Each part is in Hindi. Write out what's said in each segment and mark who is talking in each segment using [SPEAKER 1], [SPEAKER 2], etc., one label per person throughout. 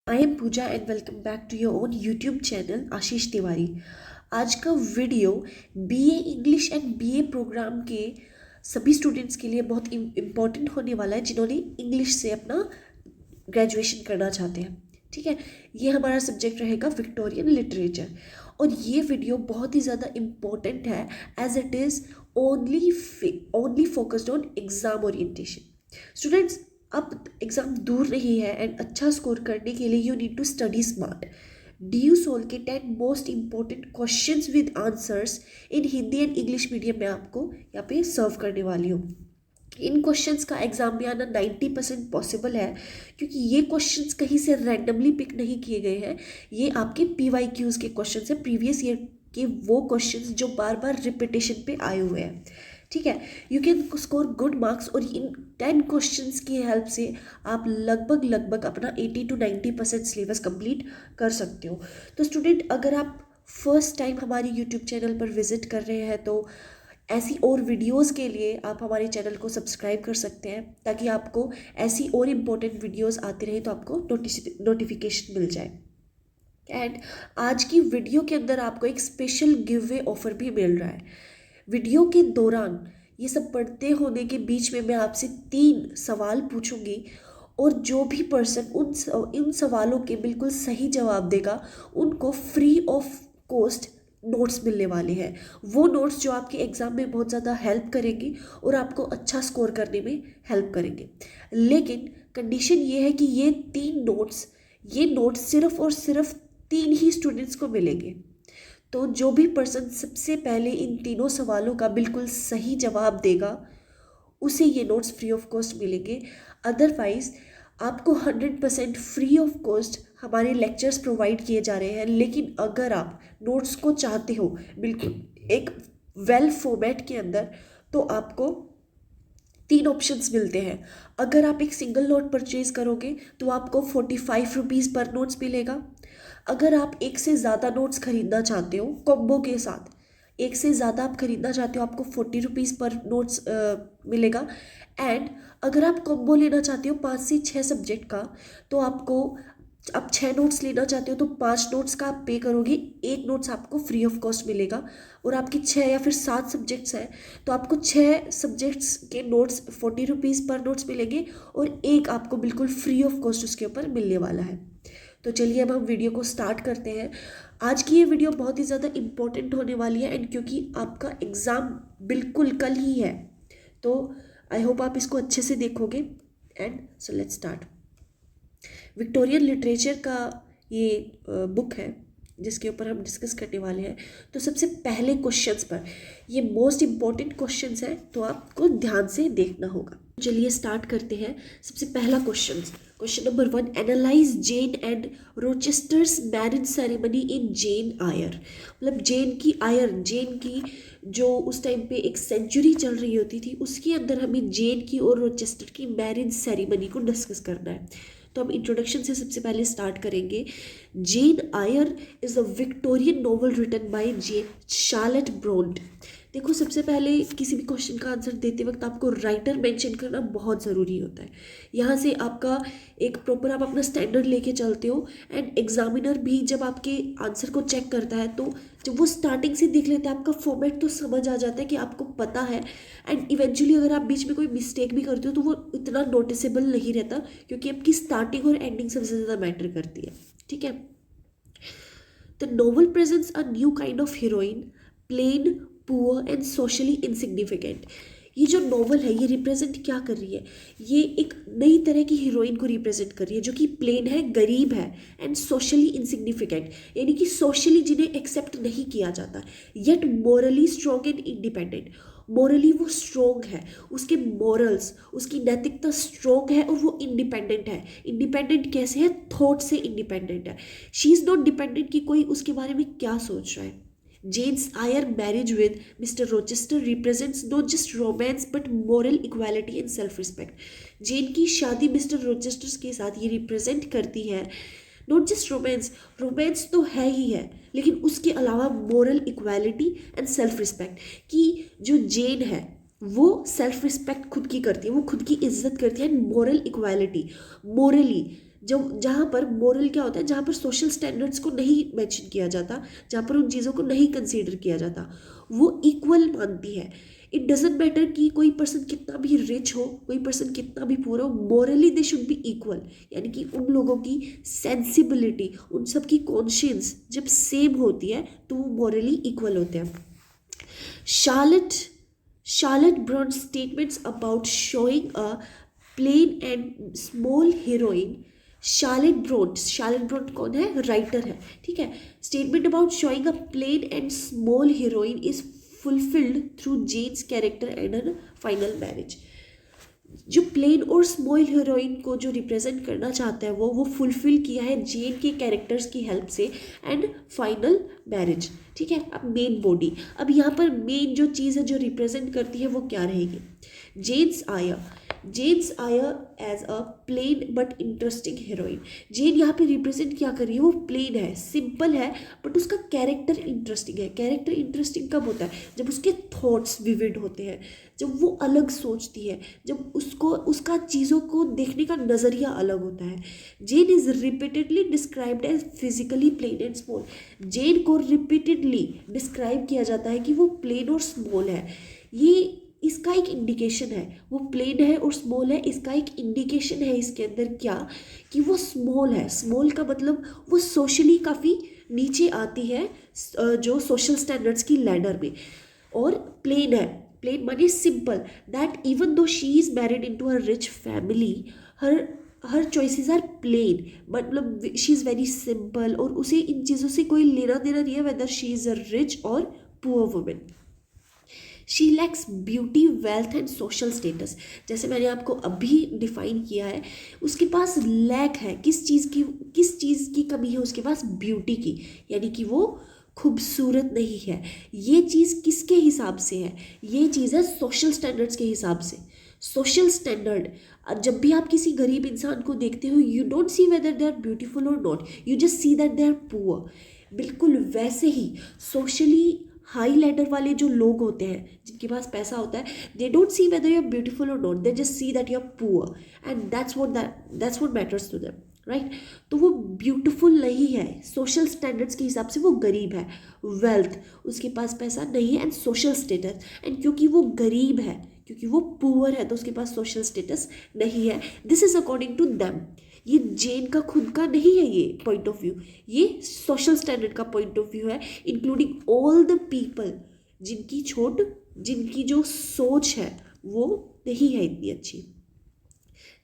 [SPEAKER 1] I am Pooja and welcome back to your own YouTube channel Ashish Tiwari. आज का video BA English and BA program के सभी स्टूडेंट्स के लिए बहुत इम्पॉर्टेंट होने वाला है जिन्होंने इंग्लिश से अपना ग्रेजुएशन करना चाहते हैं। ठीक है, ये हमारा सब्जेक्ट रहेगा विक्टोरियन लिटरेचर और ये वीडियो बहुत ही ज़्यादा इम्पॉर्टेंट है as it is only focused on exam orientation. Students, अब एग्ज़ाम दूर नहीं है एंड अच्छा स्कोर करने के लिए you need to study smart. D U SOL के 10 most important questions with answers in Hindi and English medium में आपको यहाँ पे सर्व करने वाली हूँ। इन क्वेश्चंस का एग्जाम में आना 90% पॉसिबल है क्योंकि ये क्वेश्चंस कहीं से रैंडमली पिक नहीं किए गए हैं। ये आपके PYQs के क्वेश्चंस हैं, प्रीवियस ईयर के वो क्वेश्चंस जो बार बार रिपीटेशन पे आए हुए हैं। ठीक है, you can score good marks और इन 10 क्वेश्चंस की हेल्प से आप लगभग अपना 80 to 90% सिलेबस कंप्लीट कर सकते हो। तो स्टूडेंट, अगर आप फर्स्ट टाइम हमारी यूट्यूब चैनल पर विजिट कर रहे हैं तो ऐसी और वीडियोस के लिए आप हमारे चैनल को सब्सक्राइब कर सकते हैं ताकि आपको ऐसी और इम्पोर्टेंट वीडियोस आती रहे तो आपको नोटिफिकेशन मिल जाए। एंड आज की वीडियो के अंदर आपको एक स्पेशल गिव वे ऑफर भी मिल रहा है। वीडियो के दौरान ये सब पढ़ते होने के बीच में मैं आपसे 3 सवाल पूछूंगी और जो भी पर्सन उन सवालों के बिल्कुल सही जवाब देगा उनको फ्री ऑफ कॉस्ट नोट्स मिलने वाले हैं। वो नोट्स जो आपके एग्ज़ाम में बहुत ज़्यादा हेल्प करेंगी और आपको अच्छा स्कोर करने में हेल्प करेंगे। लेकिन कंडीशन ये है कि ये नोट्स सिर्फ और सिर्फ 3 ही स्टूडेंट्स को मिलेंगे। तो जो भी पर्सन सबसे पहले इन तीनों सवालों का बिल्कुल सही जवाब देगा उसे ये नोट्स फ्री ऑफ कॉस्ट मिलेंगे। अदरवाइज आपको 100% फ्री ऑफ कॉस्ट हमारे लेक्चर्स प्रोवाइड किए जा रहे हैं। लेकिन अगर आप नोट्स को चाहते हो बिल्कुल एक वेल फॉर्मेट के अंदर तो आपको 3 ऑप्शंस मिलते हैं। अगर आप एक सिंगल नोट परचेज करोगे तो आपको 45 रुपीज़ पर नोट्स मिलेगा। अगर आप एक से ज़्यादा नोट्स खरीदना चाहते हो कॉम्बो के साथ, एक से ज़्यादा आप खरीदना चाहते हो आपको 40 रुपीज़ पर नोट्स मिलेगा। एंड अगर आप कॉम्बो लेना चाहते हो 5 से 6 सब्जेक्ट का तो आप 6 नोट्स लेना चाहते हो तो 5 नोट्स का आप पे करोगे, 1 नोट्स आपको फ्री ऑफ कॉस्ट मिलेगा। और आपकी 6 या फिर 7 सब्जेक्ट्स हैं तो आपको 6 सब्जेक्ट्स के नोट्स 40 रुपीज़ पर नोट्स मिलेंगे और एक आपको बिल्कुल फ्री ऑफ कॉस्ट उसके ऊपर मिलने वाला है। तो चलिए अब हम वीडियो को स्टार्ट करते हैं। आज की ये वीडियो बहुत ही ज़्यादा इम्पोर्टेंट होने वाली है एंड क्योंकि आपका एग्ज़ाम बिल्कुल कल ही है तो आई होप आप इसको अच्छे से देखोगे। And so let's start. Victorian literature का ये बुक है जिसके ऊपर हम डिस्कस करने वाले हैं। तो सबसे पहले क्वेश्चंस पर, ये मोस्ट इम्पॉर्टेंट क्वेश्चंस हैं तो आपको ध्यान से देखना होगा। चलिए स्टार्ट करते हैं। सबसे पहला question number 1, analyze Jane and Rochester's marriage ceremony in Jane Eyre. मतलब जेन की जो उस टाइम पे एक सेंचुरी चल रही होती थी उसके अंदर हमें जेन की और रोचेस्टर की मैरिज सेरेमनी को डिस्कस करना है। तो हम इंट्रोडक्शन से सबसे पहले स्टार्ट करेंगे। Jane Eyre is a Victorian novel written by Charlotte Bronte. देखो, सबसे पहले किसी भी क्वेश्चन का आंसर देते वक्त आपको राइटर मेंशन करना बहुत ज़रूरी होता है। यहाँ से आपका एक प्रॉपर आप अपना स्टैंडर्ड लेके चलते हो एंड एग्जामिनर भी जब आपके आंसर को चेक करता है तो जब वो स्टार्टिंग से देख लेता है आपका फॉर्मेट तो समझ आ जाता है कि आपको पता है। एंड इवेंचुअली अगर आप बीच में कोई मिस्टेक भी करते हो तो वो इतना नोटिसेबल नहीं रहता क्योंकि आपकी स्टार्टिंग और एंडिंग सबसे ज़्यादा मैटर करती है। ठीक है, the novel presents a new kind of heroine, plain, poor and socially insignificant. ये जो नॉवल है ये रिप्रेजेंट क्या कर रही है? ये एक नई तरह की हीरोइन को रिप्रेजेंट कर रही है जो कि प्लेन है, गरीब है एंड सोशली इनसिग्निफिकेंट, यानी कि सोशली जिन्हें एक्सेप्ट नहीं किया जाता, yet morally strong and independent. Morally वो स्ट्रॉन्ग है, उसके मॉरल्स, उसकी नैतिकता स्ट्रॉन्ग है और वो इंडिपेंडेंट है। इंडिपेंडेंट कैसे है? थॉट से इंडिपेंडेंट है। शी इज़ नॉट डिपेंडेंट कि कोई उसके बारे में क्या सोच रहा है। Jane's Eyre marriage with Mr. Rochester represents not just romance but moral equality and self-respect. जेन की शादी मिस्टर रोचेस्टर के साथ ये रिप्रेजेंट करती है नॉट जस्ट रोमांस तो है ही है लेकिन उसके अलावा moral equality and self respect की जो जेन है वो सेल्फ रिस्पेक्ट खुद की करती है, वो खुद की इज्जत करती है। एंड मोरल इक्वालिटी, मोरली जो जहाँ पर मोरल क्या होता है, जहाँ पर सोशल स्टैंडर्ड्स को नहीं मेंशन किया जाता, जहाँ पर उन चीज़ों को नहीं कंसीडर किया जाता, वो इक्वल मानती है। इट डजेंट मैटर कि कोई पर्सन कितना भी रिच हो, कोई पर्सन कितना भी पुअर हो, morally they should be equal. यानी कि उन लोगों की सेंसिबिलिटी, उन सब की कॉन्शियंस जब सेम होती है तो वो मोरली इक्वल होते हैं। Charlotte Bronte's statements about showing a plain and small heroine, Charlotte Bronte कौन है, राइटर है, ठीक है। Statement about showing a plain and small heroine is fulfilled through Jane's character and her final marriage. जो प्लेन और स्मॉल हीरोइन को जो रिप्रेजेंट करना चाहता है वो फुलफिल किया है जेन के कैरेक्टर्स की हेल्प से एंड फाइनल मैरिज, ठीक है। अब मेन बॉडी, अब यहाँ पर मेन जो चीज़ है जो रिप्रेजेंट करती है वो क्या रहेगी, Jane's Eyre as a plain but interesting heroine. Jane यहाँ पे रिप्रेजेंट क्या कर रही है, वो प्लेन है, सिंपल है, बट उसका कैरेक्टर इंटरेस्टिंग है। कैरेक्टर इंटरेस्टिंग कब होता है, जब उसके थॉट्स विविड होते हैं, जब वो अलग सोचती है, जब उसका चीज़ों को देखने का नज़रिया अलग होता है। Jane is repeatedly described as physically plain and small. Jane को रिपीटेडली डिस्क्राइब किया जाता है कि वो प्लेन और स्मॉल है। ये इसका एक इंडिकेशन है, वो प्लेन है और स्मॉल है, इसका एक इंडिकेशन है इसके अंदर क्या, कि वो स्मॉल है। स्मॉल का मतलब वो सोशली काफ़ी नीचे आती है जो सोशल स्टैंडर्ड्स की लैडर में, और प्लेन है, प्लेन माने simple, that even though she is married into a rich family, her choices are plain, मतलब शी इज़ वेरी सिंपल, और उसे इन चीज़ों से कोई लेना देना नहीं है whether she is a rich और poor women. She lacks beauty, wealth and social status. जैसे मैंने आपको अभी डिफाइन किया है, उसके पास लैक है, किस चीज़ की कमी है उसके पास, ब्यूटी की, यानी कि वो खूबसूरत नहीं है। ये चीज़ किसके हिसाब से है, ये चीज़ है सोशल स्टैंडर्ड्स के हिसाब से। सोशल स्टैंडर्ड, जब भी आप किसी गरीब इंसान को देखते हो, you don't see whether they are beautiful और not, you just see that they are poor. बिल्कुल वैसे ही सोशली हाई लेडर वाले जो लोग होते हैं, जिनके पास पैसा होता है, they don't see whether you are beautiful और not, they just see that you are poor and that's what matters to them, right. तो वो ब्यूटीफुल नहीं है, सोशल स्टैंडर्ड्स के हिसाब से वो गरीब है। वेल्थ, उसके पास पैसा नहीं है, एंड सोशल स्टेटस, एंड क्योंकि वो गरीब है, क्योंकि वो पुअर है, तो उसके पास सोशल स्टेटस नहीं है। This is according to them. ये जेन का खुद का नहीं है ये पॉइंट ऑफ व्यू, ये सोशल स्टैंडर्ड का पॉइंट ऑफ व्यू है, इंक्लूडिंग ऑल द पीपल जिनकी जो सोच है वो नहीं है इतनी अच्छी।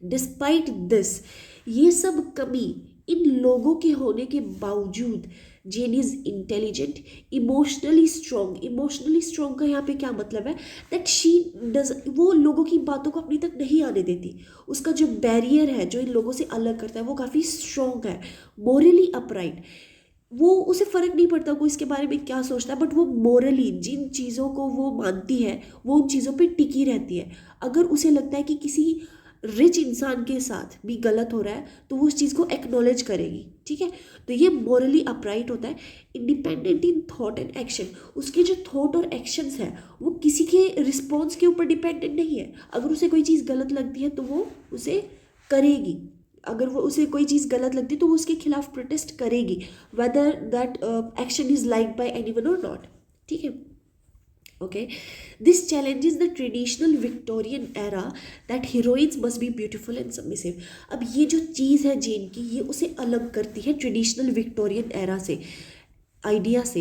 [SPEAKER 1] डिस्पाइट दिस, ये सब कमी इन लोगों के होने के बावजूद, जेन इज इंटेलिजेंट, इमोशनली स्ट्रॉन्ग का यहाँ पे क्या मतलब है, दैट शी डज, वो लोगों की बातों को अपनी तक नहीं आने देती। उसका जो बैरियर है जो इन लोगों से अलग करता है वो काफ़ी स्ट्रॉन्ग है। मोरली अपराइट, वो उसे फ़र्क नहीं पड़ता कोई इसके बारे में क्या सोचता है, बट वो मोरली जिन चीज़ों को वो मानती है वो उन चीज़ों पे टिकी रहती है। अगर उसे लगता है कि किसी रिच इंसान के साथ भी गलत हो रहा है तो वो उस चीज़ को एक्नॉलेज करेगी, ठीक है। तो ये मोरली अपराइट होता है। Independent in thought and action, उसके जो थॉट और एक्शंस हैं वो किसी के रिस्पॉन्स के ऊपर डिपेंडेंट नहीं है। अगर उसे कोई चीज़ गलत लगती है तो वो उसे करेगी, अगर वो उसे कोई चीज़ गलत लगती है तो वो उसके खिलाफ प्रोटेस्ट करेगी, whether that action is like bye anyone और नॉट, ठीक है। Okay, this challenges the traditional Victorian era that heroines must be beautiful and submissive. अब ये जो चीज़ है जेन की, ये उसे अलग करती है ट्रेडिशनल विक्टोरियन एरा से,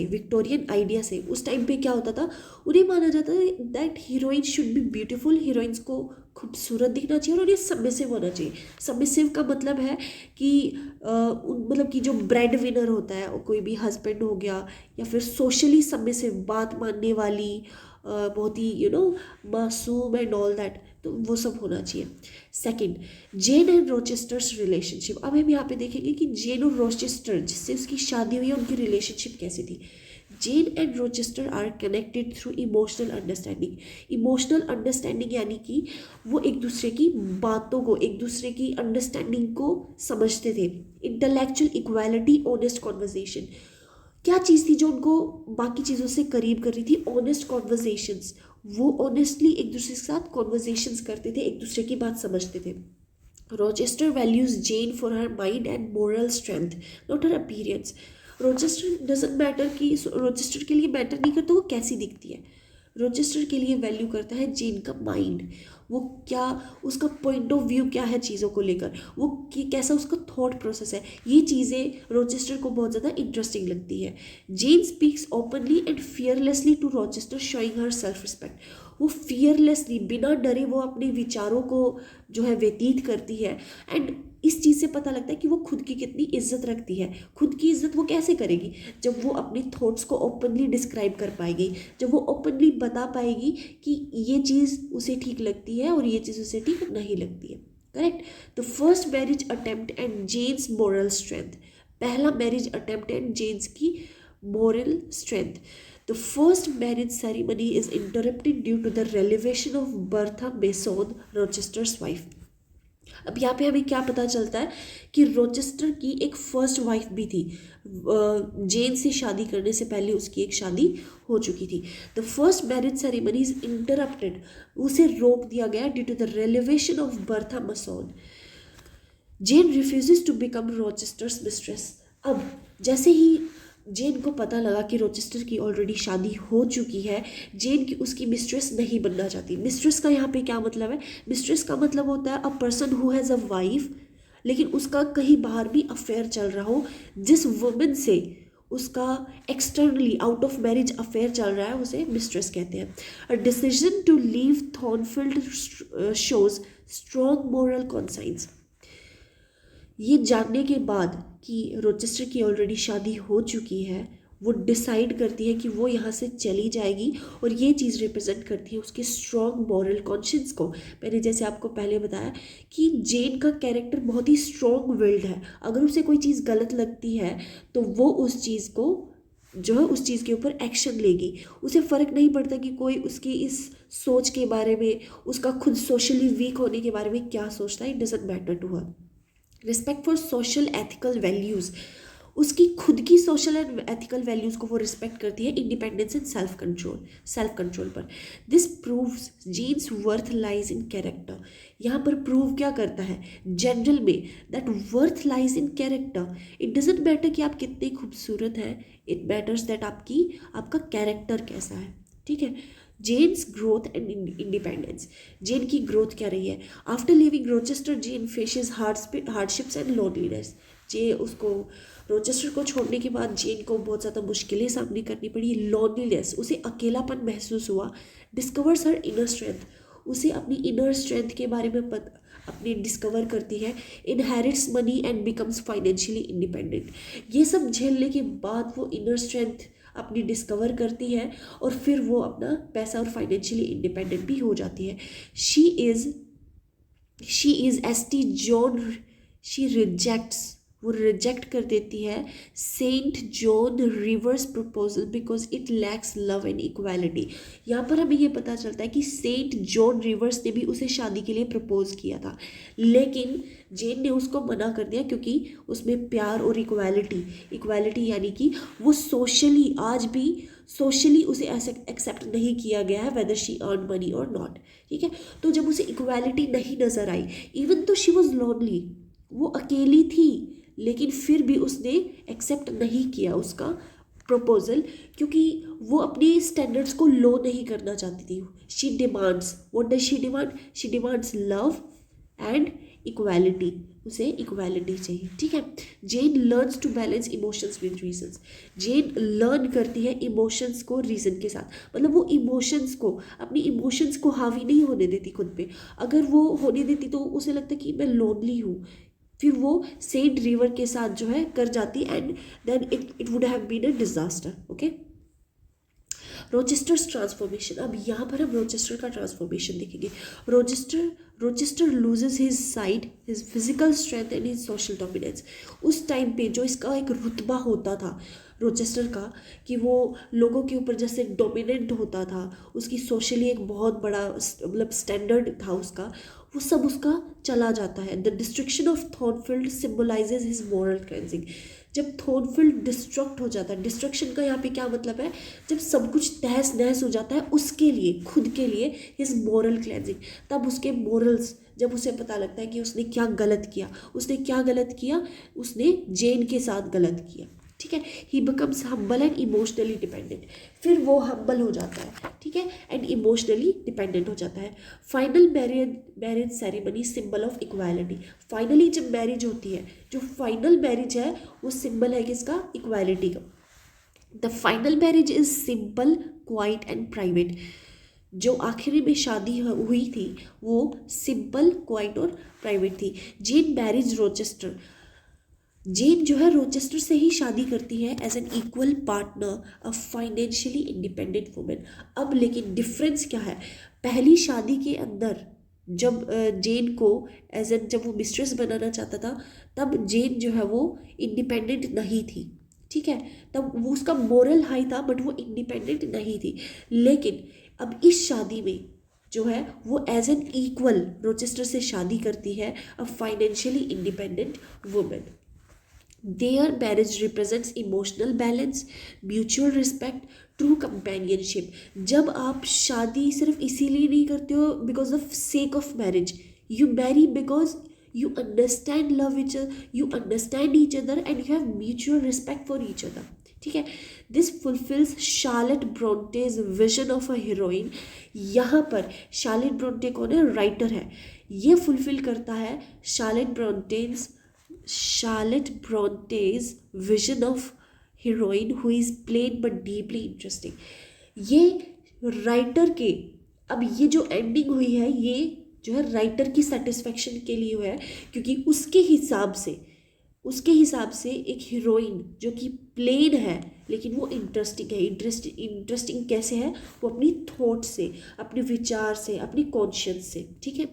[SPEAKER 1] विक्टोरियन आइडिया से। उस टाइम पे क्या होता था, उन्हें माना जाता था that heroine should B beautiful, heroines को खूबसूरत दिखना चाहिए और उन्हें सबमिसिव होना चाहिए। सबमिसिव का मतलब है कि मतलब कि जो ब्रेड विनर होता है, कोई भी हस्बैंड हो गया, या फिर सोशली सबमिसिव, बात मानने वाली, बहुत ही मासूम एंड ऑल दैट, तो वो सब होना चाहिए। Second, Jane and Rochester's relationship. अब हम यहाँ पे देखेंगे कि जेन और रोचेस्टर जिससे उसकी शादी हुई है उनकी रिलेशनशिप कैसी थी। Jane and Rochester are connected through emotional understanding. Emotional understanding यानी कि वो एक दूसरे की बातों को, एक दूसरे की अंडरस्टैंडिंग को समझते थे। इंटेलेक्चुअल इक्वालिटी, ऑनेस्ट कॉन्वर्जेशन, क्या चीज़ थी जो उनको बाकी चीज़ों से करीब कर रही थी, ऑनेस्ट कॉन्वर्जेशंस। वो ऑनेस्टली एक दूसरे के साथ कॉन्वर्जेशंस करते थे, एक दूसरे की बात समझते थे। Rochester values Jane for her mind and moral strength, not her appearance. Rochester doesn't matter कि रोचेस्टर के लिए मैटर नहीं करता वो कैसी दिखती है, रोचेस्टर के लिए वैल्यू करता है जेन का माइंड, वो क्या, उसका पॉइंट ऑफ व्यू क्या है चीज़ों को लेकर, वो कि कैसा उसका थॉट प्रोसेस है, ये चीज़ें रोचेस्टर को बहुत ज़्यादा इंटरेस्टिंग लगती है. Jane speaks openly and fearlessly to Rochester, showing her self respect. वो फियरलेसली बिना डरे वो अपने विचारों को जो है व्यतीत करती है. एंड इस चीज़ से पता लगता है कि वो खुद की कितनी इज्जत रखती है. खुद की इज्जत वो कैसे करेगी, जब वो अपने थॉट्स को ओपनली डिस्क्राइब कर पाएगी, जब वो ओपनली बता पाएगी कि ये चीज़ उसे ठीक लगती है और ये चीज़ उसे ठीक नहीं लगती है. Correct. The first marriage attempt and Jane's moral strength. पहला मैरिज अटेम्प्ट एंड जेन्स की moral strength. The first marriage ceremony is interrupted due to the revelation of Bertha Mason, Rochester's wife. अब यहाँ पे हमें क्या पता चलता है कि रोचेस्टर की एक फर्स्ट वाइफ भी थी, जेन से शादी करने से पहले उसकी एक शादी हो चुकी थी. The first marriage ceremony is interrupted, उसे रोक दिया गया due to the revelation of Bertha Mason. Jane refuses to become Rochester's mistress. अब जैसे ही जेन को पता लगा कि रोचेस्टर की ऑलरेडी शादी हो चुकी है, जेन की उसकी मिस्ट्रेस नहीं बनना चाहती. मिस्ट्रेस का यहाँ पे क्या मतलब है, मिस्ट्रेस का मतलब होता है a person who has a wife, लेकिन उसका कहीं बाहर भी अफेयर चल रहा हो, जिस वुमेन से उसका externally out of marriage affair चल रहा है, उसे मिस्ट्रेस कहते हैं. A decision to leave Thornfield shows strong moral conscience. ये जानने के बाद कि रोचेस्टर की ऑलरेडी शादी हो चुकी है, वो डिसाइड करती है कि वो यहाँ से चली जाएगी, और ये चीज़ रिप्रेजेंट करती है उसके स्ट्रॉन्ग मॉरल कॉन्शियंस को. मैंने जैसे आपको पहले बताया कि जेन का कैरेक्टर बहुत ही स्ट्रॉन्ग विल्ड है. अगर उसे कोई चीज़ गलत लगती है तो वो उस चीज़ को जो है उस चीज़ के ऊपर एक्शन लेगी. उसे फ़र्क नहीं पड़ता कि कोई उसकी इस सोच के बारे में, उसका खुद सोशली वीक होने के बारे में क्या सोचता है, it doesn't matter to her. Respect for social ethical values, उसकी खुद की सोशल एंड एथिकल वैल्यूज़ को वो रिस्पेक्ट करती है. इंडिपेंडेंस एंड सेल्फ कंट्रोल पर. This proves Jane's worth lies in character. यहाँ पर प्रूव क्या करता है जनरल में, that worth lies in character. It doesn't matter कि आप कितने खूबसूरत हैं, इट मैटर्स दैट आपका कैरेक्टर कैसा है. ठीक है. Jane's growth and independence. Jane की ग्रोथ क्या रही है, after leaving Rochester Jane faces hardships and loneliness. उसको रोचेस्टर को छोड़ने के बाद जेन को बहुत ज़्यादा मुश्किलें सामने करनी पड़ी. लोनलीनेस, उसे अकेलापन महसूस हुआ. डिस्कवर्स हर इनर स्ट्रेंथ, उसे अपनी इनर स्ट्रेंथ के बारे में अपनी डिस्कवर करती है. Inherits money and becomes financially independent. ये सब झेलने के बाद वो इनर स्ट्रेंथ अपनी डिस्कवर करती है और फिर वो अपना पैसा और फाइनेंशियली इंडिपेंडेंट भी हो जाती है. She is S T. John. She rejects, वो रिजेक्ट कर देती है saint John Rivers proposal because it lacks love and equality. यहाँ पर हमें ये पता चलता है कि सेंट जॉन रिवर्स ने भी उसे शादी के लिए प्रपोज किया था, लेकिन जेन ने उसको मना कर दिया क्योंकि उसमें प्यार और इक्वालिटी यानी कि वो सोशली, आज भी सोशली उसे ऐसे एक्सेप्ट नहीं किया गया है, वेदर शी अर्न मनी और नॉट. ठीक है. तो जब उसे इक्वालिटी नहीं नज़र आई, इवन तो शी वॉज लोनली, वो अकेली थी, लेकिन फिर भी उसने एक्सेप्ट नहीं किया उसका प्रपोजल, क्योंकि वो अपने स्टैंडर्ड्स को लो नहीं करना चाहती थी. She demands, what does she demand, she demands love and equality. उसे इक्वालिटी चाहिए. ठीक है. Jane learns to balance emotions with reasons. Jane learn करती है इमोशंस को रीज़न के साथ, मतलब वो इमोशंस को, अपनी इमोशंस को हावी नहीं होने देती खुद पे. अगर वो होने देती तो उसे लगता कि मैं लोनली हूँ, फिर वो सेंट रिवर के साथ जो है कर जाती, and then it would have been a disaster. Okay. Rochester's transformation. अब यहाँ पर हम रोचेस्टर का ट्रांसफॉर्मेशन देखेंगे. Rochester loses his sight, his physical strength and his social dominance. उस टाइम पे जो इसका एक रुतबा होता था रोचेस्टर का, कि वो लोगों के ऊपर जैसे डोमिनेंट होता था, उसकी सोशली एक बहुत बड़ा मतलब स्टैंडर्ड था उसका, वो सब उसका चला जाता है. The destruction of Thornfield symbolizes his moral cleansing. जब थॉर्नफील्ड डिस्ट्रक्ट हो जाता है, डिस्ट्रक्शन का यहाँ पे क्या मतलब है, जब सब कुछ तहस नहस हो जाता है उसके लिए, खुद के लिए, हिज मॉरल क्लेंजिंग, तब उसके मॉरल मोरल्स, जब उसे पता लगता है कि उसने क्या गलत किया, उसने जेन के साथ गलत किया, ठीक है। ही becomes humble and emotionally dependent, फिर वो हम्बल हो जाता है, ठीक है, एंड इमोशनली डिपेंडेंट हो जाता है। Final marriage ceremony symbol of equality, finally जब मैरिज होती है, जो फाइनल मैरिज है वो सिंबल है किसका, इक्वालिटी का। The final marriage is simple, quiet and private, जो आखिरी में शादी हुई थी वो सिंपल, क्वाइट और प्राइवेट थी। जेन मैरिज रोचेस्टर, जेन जो है रोचेस्टर से ही शादी करती है as an equal partner, a financially independent women. अब लेकिन डिफरेंस क्या है, पहली शादी के अंदर जब जेन को एज एन, जब वो मिस्ट्रेस बनाना चाहता था, तब जेन जो है वो इंडिपेंडेंट नहीं थी, ठीक है, तब वो उसका मोरल हाई था बट वो इंडिपेंडेंट नहीं थी। लेकिन अब इस शादी में जो है वो एज एन इक्वल रोचेस्टर से शादी करती है, a financially independent women. Their marriage represents emotional balance, mutual respect, true companionship. जब आप शादी सिर्फ इसीलिए नहीं करते हो because of sake of marriage, you Mary because you understand love each other, you understand each other and you have mutual respect for each other, ठीक है। This fulfills Charlotte Bronte's vision of a heroine. यहाँ पर शार्लेट ब्रोंटे कौन है, राइटर है, ये फुलफिल करता है Charlotte Bronte's vision of heroine who is plain but deeply interesting। ये राइटर के, अब ये जो एंडिंग हुई है ये जो है राइटर की सेटिस्फेक्शन के लिए हुआ है, क्योंकि उसके हिसाब से एक हीरोइन जो कि प्लेन है लेकिन वो इंटरेस्टिंग है। इंटरेस्टिंग कैसे है, वो अपनी थॉट से, अपने विचार से, अपनी कॉन्शियस से, ठीक है।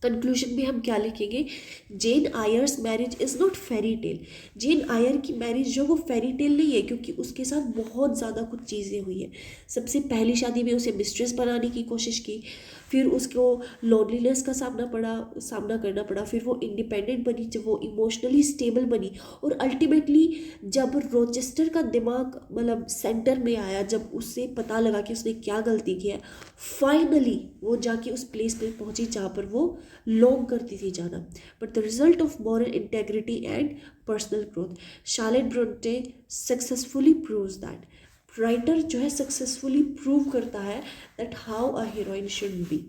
[SPEAKER 1] कंक्लूजन में हम क्या लिखेंगे, Jane Eyre's marriage is not fairy tale. Jane Eyre की मैरिज जो वो फेरी टेल नहीं है, क्योंकि उसके साथ बहुत ज़्यादा कुछ चीज़ें हुई हैं। सबसे पहली शादी में उसे मिस्ट्रेस बनाने की कोशिश की, फिर उसको लोनलीनेस का सामना करना पड़ा, फिर वो इंडिपेंडेंट बनी, जब वो इमोशनली स्टेबल बनी, और अल्टीमेटली जब रोचेस्टर का दिमाग मतलब सेंटर में आया, जब उससे पता लगा कि उसने क्या गलती की है, फाइनली वो जाके उस प्लेस पे पहुंची जहाँ पर वो लॉन्ग करती थी जाना। But the result of moral integrity and personal growth, Charlotte Bronte successfully proves that, writer जो है सक्सेसफुली प्रूव करता है that how a heroine should be.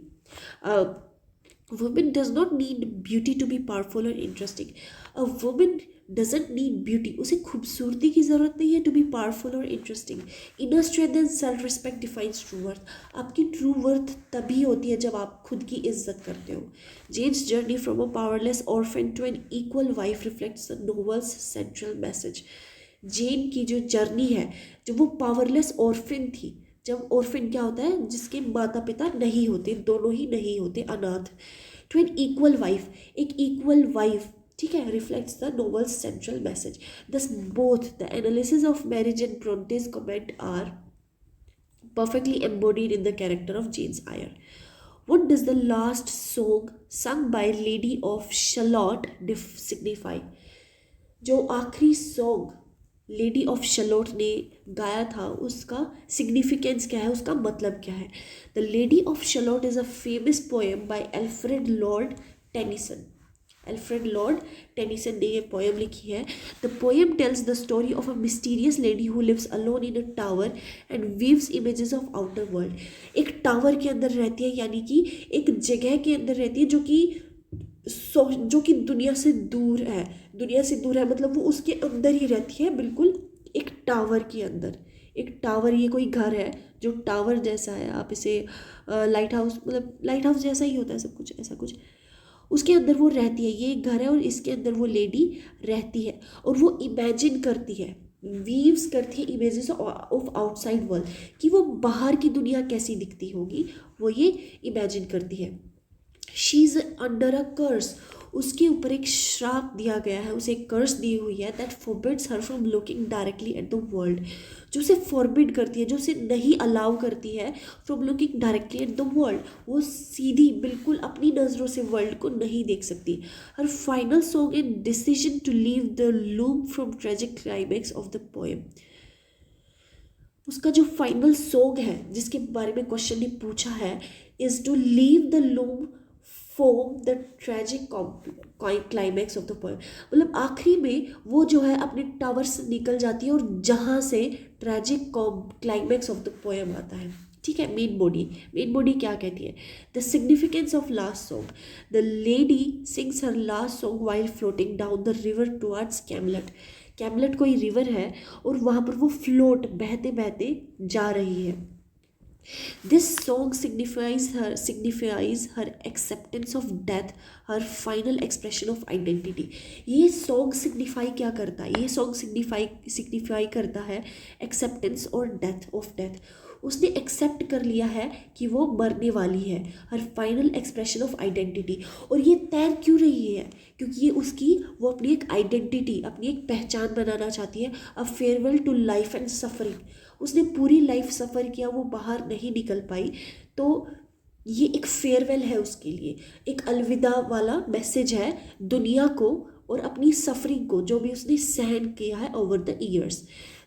[SPEAKER 1] Women does not need beauty to be powerful और interesting. A women doesn't need beauty, उसे खूबसूरती की ज़रूरत नहीं है टू बी पावरफुल और interesting. Inner strength and self respect defines true worth. आपकी ट्रू वर्थ तभी होती है जब आप खुद की इज्जत करते हो। Jane's journey from a powerless orphan to an equal wife reflects the novel's central message. Jane की जो जर्नी है, जब वो पावरलेस ऑर्फन थी, जब ऑर्फन क्या होता है, जिसके माता पिता नहीं होते, दोनों ही नहीं होते, अनाथ, टू एन इक्वल वाइफ, एक इक्वल वाइफ, ठीक है, reflects the novel's central message. Thus both the analysis of marriage and Bronte's comment are perfectly embodied in the character of James Eyre. What does the last song sung by Lady of Shalott signify? जो आखिरी सॉन्ग लेडी ऑफ शलोट ने गाया था उसका सिग्निफिकेंस क्या है, उसका मतलब क्या है। The lady of Shalott is a famous poem by Alfred Lord Tennyson. Alfred Lord Tennyson ने ये पोएम लिखी है। The poem tells the story of a mysterious lady who lives alone in a tower and weaves images of outer world. एक टावर के अंदर रहती है, यानी कि एक जगह के अंदर रहती है जो कि दुनिया से दूर है, मतलब वो उसके अंदर ही रहती है, बिल्कुल एक टावर के अंदर। एक टावर, ये कोई घर है जो टावर जैसा है, आप इसे लाइट हाउस, मतलब लाइट हाउस जैसा ही होता है सब कुछ, ऐसा कुछ, उसके अंदर वो रहती है। ये एक घर है और इसके अंदर वो लेडी रहती है, और वो इमेजिन करती है, वीव्स करती है इमेजेस ऑफ आउटसाइड वर्ल्ड, कि वो बाहर की दुनिया कैसी दिखती होगी, वो ये इमेजिन करती है। शी इज़ अंडर अ कर्स, उसके ऊपर एक श्राप दिया गया है, उसे एक कर्स दी हुई है, that forbids her from looking directly at the world, जो उसे फॉरबिड करती है, जो उसे नहीं अलाउ करती है from looking directly at the world, वो सीधी बिल्कुल अपनी नज़रों से वर्ल्ड को नहीं देख सकती। Her final song and decision to leave the loom from tragic climax of the poem. उसका जो फाइनल सॉन्ग है जिसके बारे में क्वेश्चन ने पूछा है, is to leave the loom from the tragic climax of the poem. मतलब आखिरी में वो जो है अपने टावर से निकल जाती है और जहाँ से tragic climax of the poem आता है। ठीक है, मेन बॉडी क्या कहती है? The significance of last song, the lady sings her last song while floating down the river towards Camelot. Camelot कोई रिवर है और वहाँ पर वो फ्लोट बहते बहते जा रही है। This song signifies her acceptance of death, her final expression of identity. ये song signify क्या करता है? ये song signify करता है acceptance और death of death. उसने एक्सेप्ट कर लिया है कि वो मरने वाली है, हर फाइनल एक्सप्रेशन ऑफ आइडेंटिटी। और ये तैर क्यों रही है? क्योंकि ये उसकी वो अपनी एक आइडेंटिटी, अपनी एक पहचान बनाना चाहती है। A farewell to life and suffering. उसने पूरी लाइफ सफ़र किया, वो बाहर नहीं निकल पाई, तो ये एक फेयरवेल है उसके लिए, एक अलविदा वाला मैसेज है दुनिया को और अपनी सफरिंग को, जो भी उसने सहन किया है over the years.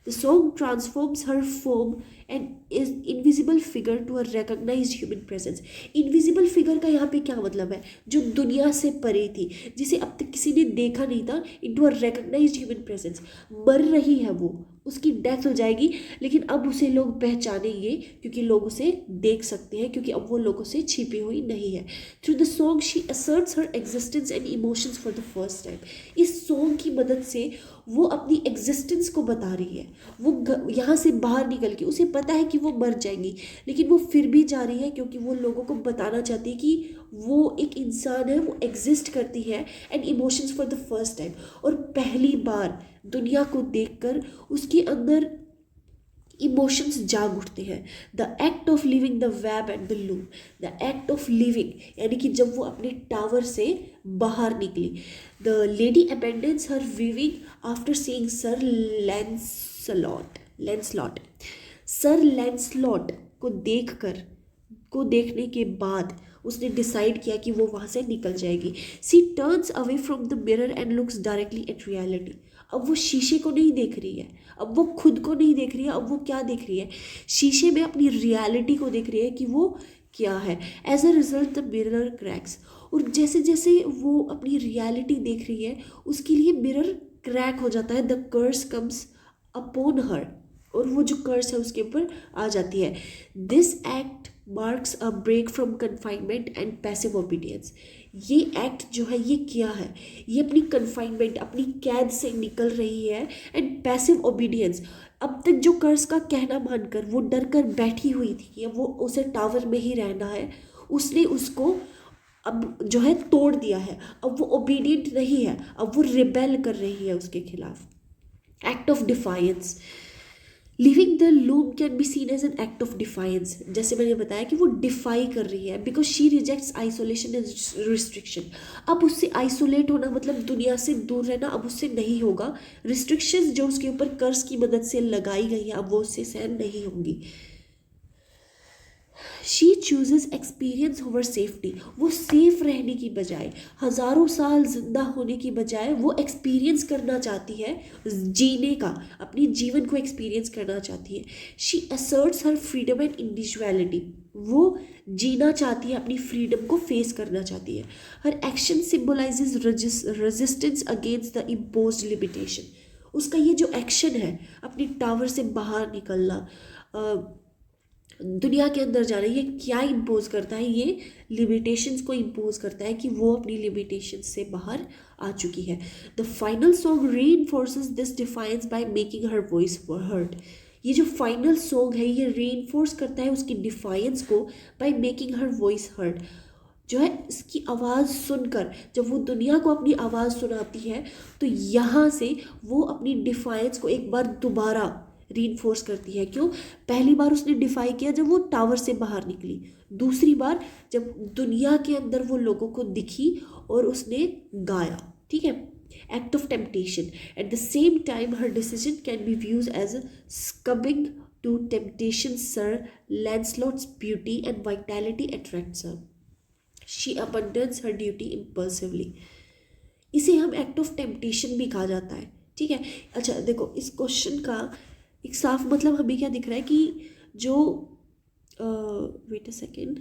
[SPEAKER 1] The song transforms her form and is invisible figure to a recognised human presence. Invisible figure का यहाँ पे क्या मतलब है? जो दुनिया से परे थी, जिसे अब तक किसी ने देखा नहीं था, into a recognised human presence. मर रही है वो, उसकी डेथ हो जाएगी, लेकिन अब उसे लोग पहचानेंगे क्योंकि लोग उसे देख सकते हैं, क्योंकि अब वो लोगों से छिपी हुई नहीं है। Through the song she assets her existence and emotions for the first time. इस सॉन्ग की मदद से वो अपनी एग्जिस्टेंस को बता रही है। वो यहाँ से बाहर निकल के, उसे पता है कि वो मर जाएंगी, लेकिन वो फिर भी जा रही है क्योंकि वो लोगों को बताना चाहती है कि वो एक इंसान है, वो एग्जिस्ट करती है and emotions for the first time. और पहली बार दुनिया को देखकर उसके अंदर इमोशंस जाग उठते हैं। The act of leaving the web and the loom. The act of leaving यानी कि जब वो अपने टावर से बाहर निकली। The lady abandons her weaving after seeing Sir Lancelot. Sir Lancelot को देखने के बाद उसने डिसाइड किया कि वो वहाँ से निकल जाएगी। She turns away from the mirror and looks directly at reality. अब वो शीशे को नहीं देख रही है, अब वो खुद को नहीं देख रही है, अब वो क्या देख रही है? शीशे में अपनी रियलिटी को देख रही है कि वो क्या है। As a result the mirror cracks. और जैसे जैसे वो अपनी रियलिटी देख रही है, उसके लिए मिरर क्रैक हो जाता है। The curse comes upon her. और वो जो कर्स है उसके ऊपर आ जाती है। This act marks a break from confinement and passive obedience. ये एक्ट जो है ये क्या है? ये अपनी कन्फाइनमेंट, अपनी कैद से निकल रही है एंड पैसिव ओबीडियंस। अब तक जो कर्स का कहना मानकर वो डर कर बैठी हुई थी कि अब वो उसे टावर में ही रहना है, उसने उसको अब जो है तोड़ दिया है। अब वो ओबीडियंट नहीं है, अब वो रिबेल कर रही है उसके खिलाफ। Act of defiance. Leaving the loom can be seen as an act of defiance. जैसे मैंने बताया कि वो डिफाई कर रही है, because she rejects isolation and restriction. अब उससे आइसोलेट होना मतलब दुनिया से दूर रहना अब उससे नहीं होगा। रिस्ट्रिक्शंस जो उसके ऊपर कर्ज की मदद से लगाई गई है अब वो उससे सहन नहीं होंगी। She chooses experience over safety. वो सेफ रहने की बजाय, हज़ारों साल जिंदा होने की बजाय वो एक्सपीरियंस करना चाहती है, जीने का, अपनी जीवन को एक्सपीरियंस करना चाहती है। She assets her freedom and individuality. वो जीना चाहती है, अपनी फ्रीडम को फेस करना चाहती है। Her action symbolizes resistance against the imposed limitation. उसका ये जो एक्शन है, अपनी टावर से बाहर निकलना, दुनिया के अंदर जाना, ये क्या इम्पोज करता है? ये लिमिटेशंस को इम्पोज करता है कि वो अपनी लिमिटेशंस से बाहर आ चुकी है। The final song reinforces this defiance by making her voice heard. ये जो फाइनल सॉन्ग है ये रीइंफोर्स करता है उसकी डिफाइंस को bye making her voice heard. जो है इसकी आवाज़ सुनकर जब वो दुनिया को अपनी आवाज़ सुनाती है तो यहाँ से वो अपनी डिफाइंस को एक बार दोबारा रीइंफोर्स करती है। क्यों? पहली बार उसने डिफाई किया जब वो टावर से बाहर निकली, दूसरी बार जब दुनिया के अंदर वो लोगों को दिखी और उसने गाया। ठीक है, act of temptation. At the same time her decision can be viewed as succumbing to temptation. Sir Lancelot's beauty and vitality attracts her. She abandons her duty impulsively. इसे हम एक्ट ऑफ टेम्पटेशन भी कहा जाता है। ठीक है, अच्छा देखो इस क्वेश्चन का एक साफ मतलब हमें क्या दिख रहा है कि जो वेट अ सेकेंड,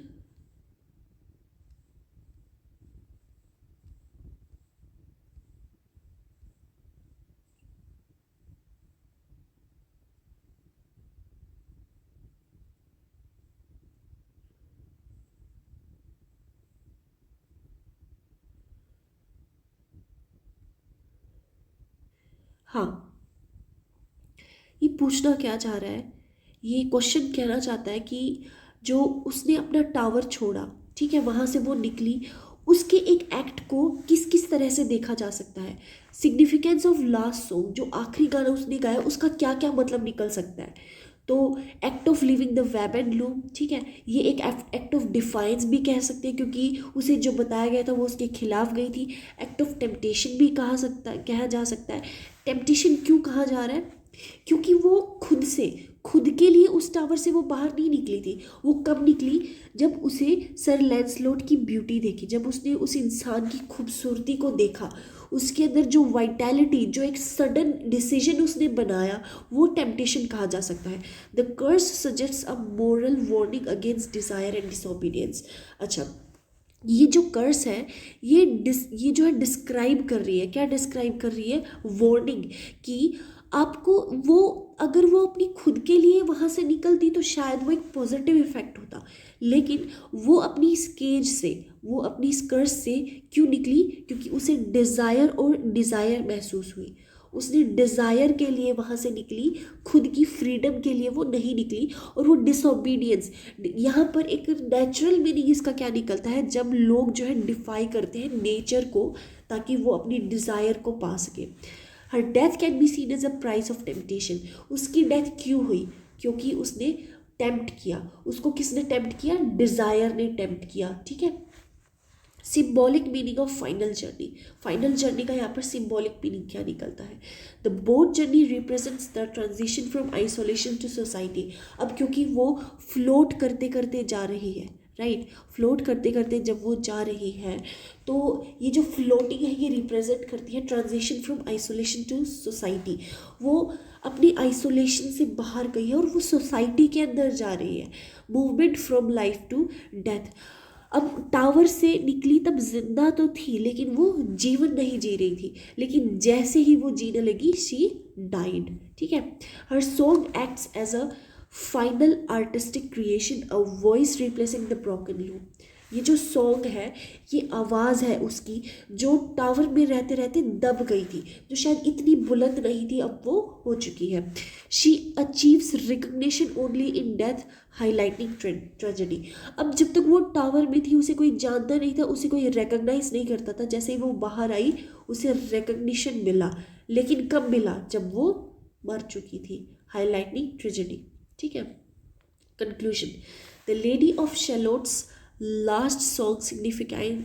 [SPEAKER 1] हाँ, ये पूछना क्या चाह रहा है, ये क्वेश्चन कहना चाहता है कि जो उसने अपना टावर छोड़ा, ठीक है, वहाँ से वो निकली, उसके एक एक्ट को किस किस तरह से देखा जा सकता है। सिग्निफिकेंस ऑफ लास्ट सॉन्ग, जो आखिरी गाना उसने गाया, उसका क्या क्या मतलब निकल सकता है। तो act of leaving the web and loom, ठीक है, ये एक एक्ट ऑफ डिफाइंस भी कह सकते हैं, क्योंकि उसे जो बताया गया था वो उसके खिलाफ गई थी। एक्ट ऑफ टेम्पटेशन भी कहा जा सकता है। टेम्पटेशन क्यों कहा जा रहा है, क्योंकि वो खुद के लिए उस टावर से वो बाहर नहीं निकली थी। वो कब निकली, जब उसे सर लैंसलॉट की ब्यूटी देखी, जब उसने उस इंसान की खूबसूरती को देखा, उसके अंदर जो वाइटैलिटी, जो एक सडन डिसीजन उसने बनाया, वो टेम्पटेशन कहा जा सकता है। The curse suggests a moral warning against desire and disobedience. अच्छा, ये जो कर्स है, ये जो है डिस्क्राइब कर रही है, क्या डिस्क्राइब कर रही है, वार्निंग, कि आपको वो, अगर वो अपनी खुद के लिए वहाँ से निकलती तो शायद वो एक पॉजिटिव इफेक्ट होता, लेकिन वो अपनी इस केज से, वो अपनी इस कर्स से क्यों निकली, क्योंकि उसे डिज़ायर महसूस हुई। उसने डिज़ायर के लिए वहाँ से निकली, खुद की फ्रीडम के लिए वो नहीं निकली। और वो डिसोबीडियंस, यहाँ पर एक नेचुरल मीनिंग इसका क्या निकलता है, जब लोग जो है डिफाई करते हैं नेचर को ताकि वो अपनी डिज़ायर को पा सके। Her death can be seen as a price of temptation. उसकी डेथ क्यों हुई, क्योंकि उसने टेम्प्ट किया। उसको किसने टेम्प्ट किया, डिज़ायर ने टेम्प्ट किया, ठीक है। Symbolic meaning of final journey का यहाँ पर सिंबॉलिक मीनिंग क्या निकलता है। The boat journey represents the transition from isolation to society. अब क्योंकि वो फ्लोट करते करते जा रही है, राइट, फ्लोट करते करते जब वो जा रही है, तो ये जो फ्लोटिंग है ये रिप्रेजेंट करती है transition from isolation to society. वो अपनी आइसोलेशन से बाहर गई है और वो सोसाइटी के अंदर जा रही है। Movement from life to death. अब टावर से निकली तब जिंदा तो थी, लेकिन वो जीवन नहीं जी रही थी, लेकिन जैसे ही वो जीने लगी शी डाइड, ठीक है। Her song acts as a final artistic creation, a voice replacing the broken loom. ये जो सॉन्ग है, ये आवाज़ है उसकी, जो टावर में रहते रहते दब गई थी, जो शायद इतनी बुलंद नहीं थी, अब वो हो चुकी है। She achieves recognition only in death, highlighting tragedy. अब जब तक वो टावर में थी उसे कोई जानता नहीं था, उसे कोई रिकग्नाइज नहीं करता था। जैसे ही वो बाहर आई उसे रिकग्निशन मिला, लेकिन कब मिला, जब वो मर चुकी थी, हाईलाइटिंग ट्रेजेडी, ठीक है। Conclusion, the lady of shallots last song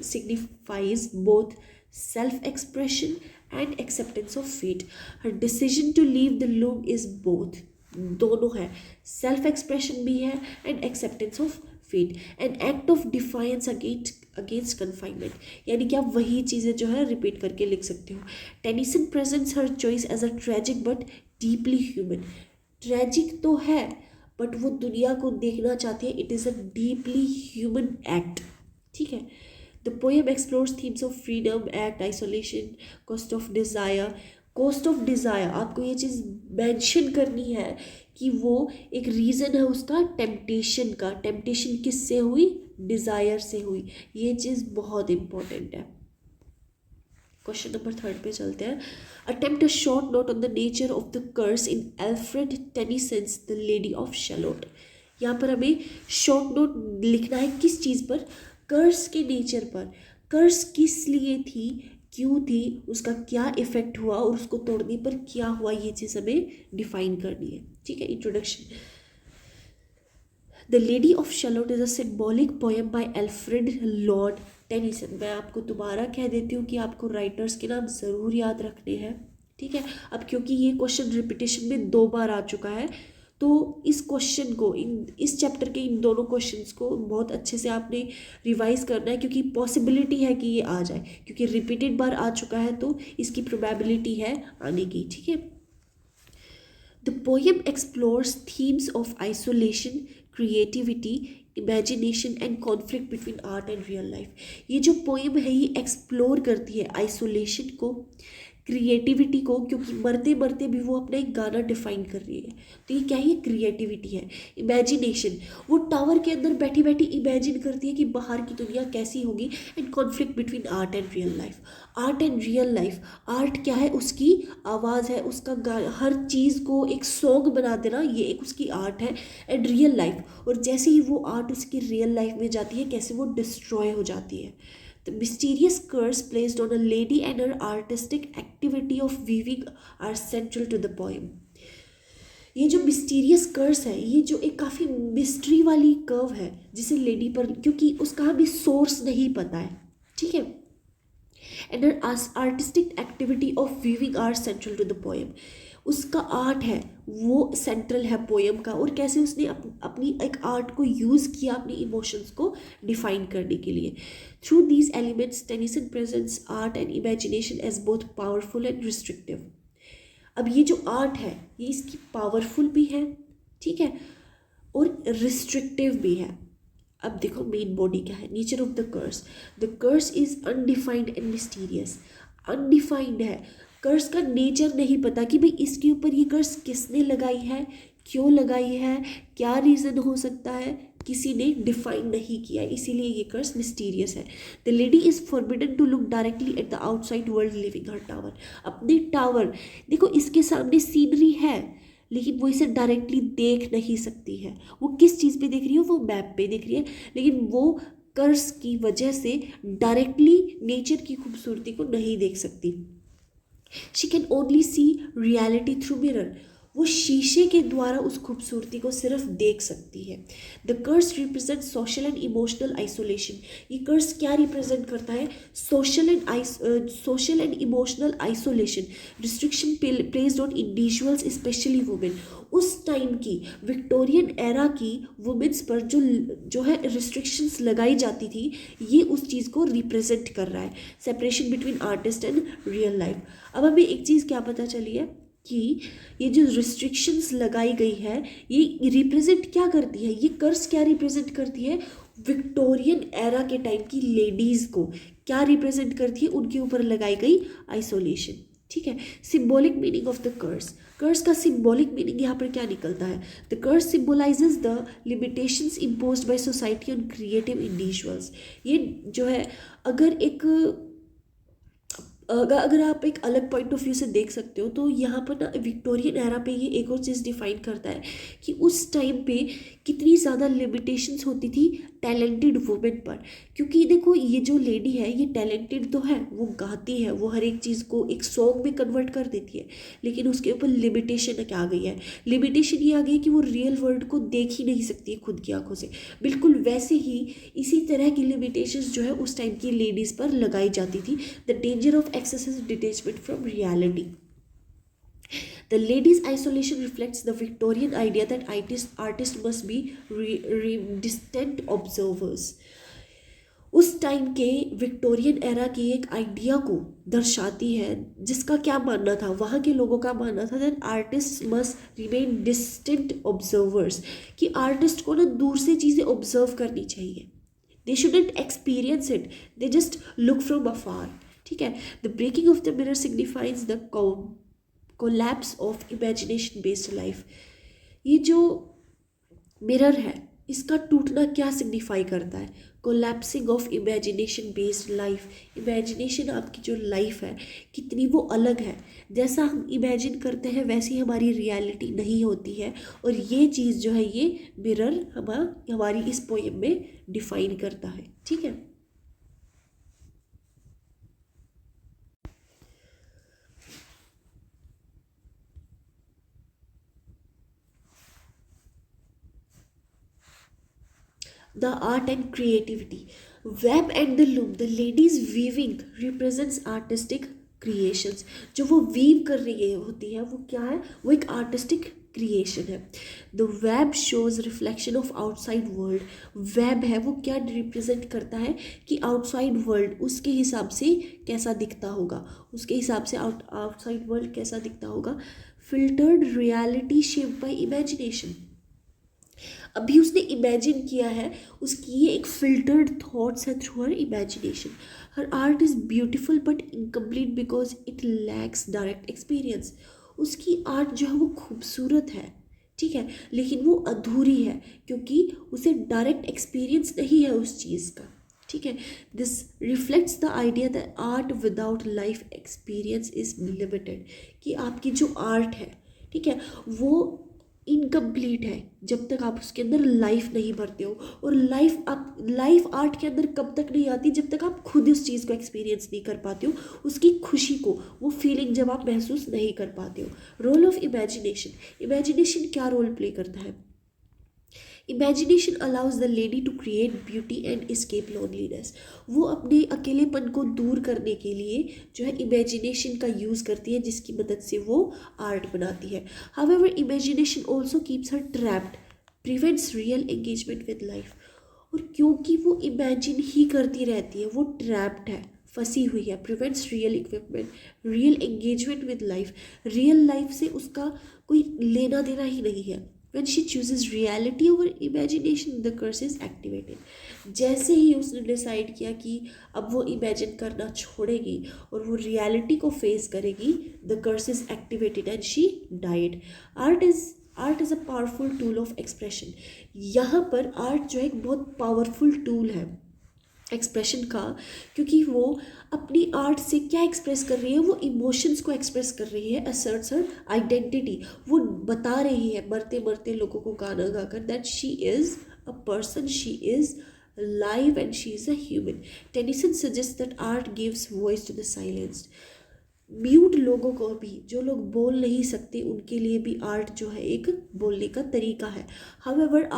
[SPEAKER 1] signifies both self-expression and acceptance of fate. Her decision to leave the loom is both, दोनों है, सेल्फ एक्सप्रेशन भी है and acceptance of fate, an act of defiance against confinement. यानी कि आप वही चीज़ें जो है रिपीट करके लिख सकते हो। Tennyson presents her choice as a tragic but deeply human. Tragic तो है, बट वो दुनिया को देखना चाहती है, it is a deeply human act, ठीक है। The poem explores themes of freedom, act, isolation, cost of desire. Cost of desire, आपको ये चीज़ मेंशन करनी है कि वो एक रीज़न है उसका टेम्पटेशन का। टेम्पटेशन किससे हुई, डिज़ायर से हुई। ये चीज़ बहुत इंपॉर्टेंट है। क्वेश्चन नंबर 3 पे चलते हैं। Attempt a short note on the nature of the curse in Alfred Tennyson's the lady of Shalott. यहाँ पर हमें शॉर्ट नोट लिखना है, किस चीज़ पर, कर्स के नेचर पर। कर्स किस लिए थी, क्यों थी, उसका क्या इफेक्ट हुआ और उसको तोड़ने पर क्या हुआ, ये चीज़ हमें डिफाइन करनी है, ठीक है। Introduction, the lady of shallot is a symbolic poem by Alfred Lord Tennyson. मैं आपको दोबारा कह देती हूँ कि आपको राइटर्स के नाम ज़रूर याद रखने हैं, ठीक है। अब क्योंकि ये क्वेश्चन रिपीटेशन में 2 बार आ चुका है, तो इस क्वेश्चन को, इस चैप्टर के इन दोनों क्वेश्चंस को बहुत अच्छे से आपने रिवाइज करना है, क्योंकि पॉसिबिलिटी है कि ये आ जाए, क्योंकि रिपीटेड बार आ चुका है तो इसकी प्रोबेबिलिटी है आने की, ठीक है। The poem explores themes of isolation, creativity, imagination and conflict between art and real life. ये जो पोएम है ये एक्सप्लोर करती है आइसोलेशन को, क्रिएटिविटी को, क्योंकि मरते मरते भी वो अपना एक गाना डिफाइन कर रही है। तो ये क्या है, ये क्रिएटिविटी है। इमेजिनेशन, वो टावर के अंदर बैठी बैठी इमेजिन करती है कि बाहर की दुनिया कैसी होगी। And conflict between art and real life. Art and real life, art क्या है, उसकी आवाज़ है, उसका हर चीज़ को एक सॉन्ग बना देना, ये एक उसकी आर्ट है। एंड रियल लाइफ, और जैसे ही वो आर्ट उसकी रियल लाइफ में जाती है कैसे वो डिस्ट्रॉय हो जाती है। The mysterious curse placed on a lady and her artistic activity of weaving are central to the poem. ये जो मिस्टीरियस कर्स है, ये जो एक काफ़ी मिस्ट्री वाली कर्व है जिसे लेडी पर, क्योंकि उसका हमें सोर्स नहीं पता है, ठीक है। And her artistic activity of weaving are central to the poem, उसका आर्ट है वो सेंट्रल है पोएम का, और कैसे उसने अपनी एक आर्ट को यूज़ किया अपनी इमोशंस को डिफाइन करने के लिए। Through these elements Tennyson presents art and imagination as both powerful and restrictive. अब ये जो आर्ट है ये इसकी पावरफुल भी है, ठीक है, और रिस्ट्रिक्टिव भी है। अब देखो मेन बॉडी क्या है, nature of the curse is undefined and mysterious. Undefined है, कर्स का नेचर नहीं पता कि भाई इसके ऊपर ये कर्स किसने लगाई है, क्यों लगाई है, क्या रीज़न हो सकता है, किसी ने डिफाइन नहीं किया, इसीलिए ये कर्स मिस्टीरियस है। The lady is forbidden to look directly at the outside world leaving her tower. अपने टावर, देखो इसके सामने सीनरी है लेकिन वो इसे डायरेक्टली देख नहीं सकती है। वो किस चीज़ पे देख रही है, वो मैप पे देख रही है, लेकिन वो कर्स की वजह से डायरेक्टली नेचर की खूबसूरती को नहीं देख सकती। She can only see reality through mirror, वो शीशे के द्वारा उस खूबसूरती को सिर्फ देख सकती है। The curse represent social and emotional isolation. ये कर्स क्या रिप्रेजेंट करता है, social and emotional isolation, restriction placed on individuals specially women. उस टाइम की विक्टोरियन एरा की वुमेन्स पर जो है रिस्ट्रिक्शंस लगाई जाती थी, ये उस चीज़ को रिप्रेजेंट कर रहा है। Separation between artist and real life. अब हमें एक चीज़ क्या पता चली है कि ये जो रिस्ट्रिक्शंस लगाई गई है ये रिप्रेजेंट क्या करती है, ये कर्स क्या रिप्रेजेंट करती है, विक्टोरियन एरा के टाइम की लेडीज़ को क्या रिप्रेजेंट करती है, उनके ऊपर लगाई गई आइसोलेशन, ठीक है। Symbolic meaning of the curse, curse का सिंबॉलिक मीनिंग यहाँ पर क्या निकलता है, the curse symbolizes the limitations imposed by society on creative individuals. ये जो है अगर आप एक अलग पॉइंट ऑफ व्यू से देख सकते हो तो यहाँ पर ना विक्टोरियन एरा पे ये एक और चीज़ डिफाइन करता है कि उस टाइम पे कितनी ज़्यादा लिमिटेशंस होती थी टैलेंटेड वुमेन पर। क्योंकि देखो ये जो लेडी है ये टैलेंटेड तो है, वो गाती है, वो हर एक चीज़ को एक सॉन्ग में कन्वर्ट कर देती है, लेकिन उसके ऊपर लिमिटेशन क्या आ गई है, लिमिटेशन ये आ गई है कि वो रियल वर्ल्ड को देख ही नहीं सकती है खुद की आंखों से। बिल्कुल वैसे ही इसी तरह की लिमिटेशंस जो है उस टाइम की लेडीज़ पर लगाई जाती थी। The danger of excessive detachment from reality. The lady's isolation reflects the Victorian idea that artists must be distant observers. उस टाइम के विक्टोरियन एरा की एक आइडिया को दर्शाती है, जिसका क्या मानना था, वहाँ के लोगों का मानना था that artist must remain distant observers, कि आर्टिस्ट को ना दूर से चीज़ें ऑब्जर्व करनी चाहिए। They shouldn't experience it, they just look from afar, ठीक है। The breaking of the mirror signifies the collapse of imagination based life. ये जो मिरर है इसका टूटना क्या सिग्निफाई करता है, collapsing of imagination based life. Imagination आपकी जो लाइफ है कितनी वो अलग है, जैसा हम इमेजिन करते हैं वैसी हमारी रियलिटी नहीं होती है, और ये चीज़ जो है ये मिरर हमारी इस पोएम में डिफाइन करता है, ठीक है। The art and creativity. Web and the loom. The lady's weaving represents artistic creations. जो वो वीव कर रही होती है वो क्या है, वो एक आर्टिस्टिक क्रिएशन है। The web shows reflection of outside world. Web है वो क्या रिप्रेजेंट करता है कि आउटसाइड वर्ल्ड उसके हिसाब से कैसा दिखता होगा, उसके हिसाब से आउटसाइड वर्ल्ड कैसा दिखता होगा। Filtered reality shaped by imagination. अभी उसने इमेजिन किया है, उसकी ये एक फिल्टर्ड थॉट्स है through her imagination. Her art is beautiful but incomplete because it lakhs direct experience. उसकी आर्ट जो है वो खूबसूरत है, ठीक है, लेकिन वो अधूरी है क्योंकि उसे डायरेक्ट एक्सपीरियंस नहीं है उस चीज़ का, ठीक है. This reflects the idea that art without life experience is limited. कि आपकी जो आर्ट है, ठीक है, वो इनकम्प्लीट है जब तक आप उसके अंदर लाइफ नहीं भरते हो. और लाइफ आर्ट के अंदर कब तक नहीं आती, जब तक आप खुद उस चीज़ को एक्सपीरियंस नहीं कर पाते हो, उसकी खुशी को, वो फीलिंग जब आप महसूस नहीं कर पाते हो. Role of imagination. इमेजिनेशन क्या रोल प्ले करता है? Imagination allows the lady to create beauty and escape loneliness. वो अपने अकेलेपन को दूर करने के लिए जो है इमेजिनेशन का यूज़ करती है, जिसकी मदद से वो आर्ट बनाती है. However imagination also keeps her trapped, prevents real engagement with life. और क्योंकि वो इमेजिन ही करती रहती है, वो ट्रैप्ड है, फंसी हुई है. Prevents real equipment, real engagement with life. Real life से उसका कोई लेना देना ही नहीं है. When she chooses reality over imagination, the curse is activated. जैसे ही उसने डिसाइड किया कि अब वो इमेजिन करना छोड़ेगी और वो रियलिटी को फेस करेगी, the curse is activated and she died. Art is a powerful tool of expression. यहाँ पर आर्ट जो है एक बहुत पावरफुल टूल है एक्सप्रेशन का, क्योंकि वो अपनी आर्ट से क्या एक्सप्रेस कर रही है, वो इमोशंस को एक्सप्रेस कर रही है, असर्ट्स हर आइडेंटिटी. वो बता रही है मरते मरते लोगों को गाना गाकर that she is a person, she is live and she is a human. Tennyson suggest that art gives voice to the silenced. Mute लोगों को भी, जो लोग बोल नहीं सकते, उनके लिए भी आर्ट जो है एक बोलने का तरीका है. However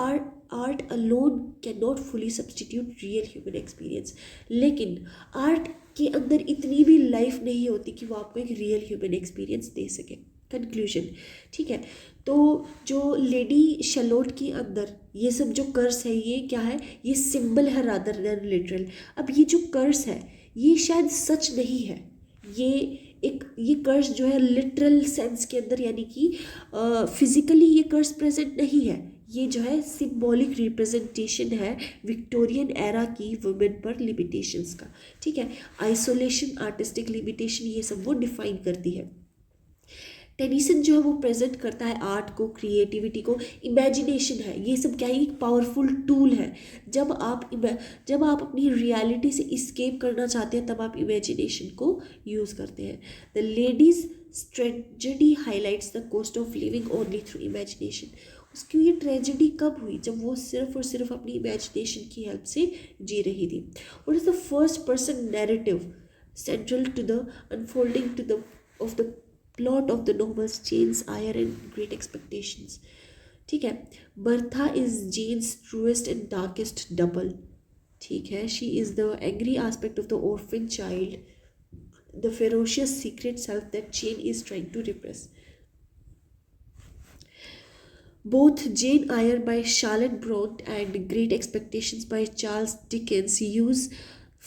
[SPEAKER 1] art alone can not fully substitute real human experience. लेकिन आर्ट के अंदर इतनी भी लाइफ नहीं होती कि वो आपको एक रियल ह्यूमन एक्सपीरियंस दे सके. कंक्लूजन, ठीक है. तो जो लेडी शलोट के अंदर ये सब जो कर्स है, ये क्या है? ये सिंबल है रादर देन लिटरल. अब ये जो कर्स है ये शायद सच नहीं है. ये कर्स जो है लिटरल सेंस के अंदर, यानी कि फिजिकली ये कर्स प्रेजेंट नहीं है. ये जो है सिंबॉलिक रिप्रेजेंटेशन है विक्टोरियन एरा की वुमेन पर लिमिटेशंस का, ठीक है. आइसोलेशन, आर्टिस्टिक लिमिटेशन, ये सब वो डिफाइन करती है. टेनिसन जो है वो प्रेजेंट करता है आर्ट को, क्रिएटिविटी को. इमेजिनेशन है, ये सब क्या है? एक पावरफुल टूल है. जब आप अपनी रियलिटी से इस्केप करना चाहते हैं, तब आप इमेजिनेशन को यूज़ करते हैं. The ladies tragedy highlights the cost of living only through imagination. उसकी ये ट्रेजेडी कब हुई? जब वो सिर्फ और सिर्फ अपनी इमेजिनेशन की हेल्प से जी रही थी. What is the first person narrative central to the unfolding to the of the plot of the novels Jane's Eyre and Great Expectations, ठीक है. Bertha is Jane's truest and darkest double, ठीक है. She is the angry aspect of the orphan child, the ferocious secret self that Jane is trying to repress. Both Jane Eyre by Charlotte Bronte and Great Expectations by Charles Dickens use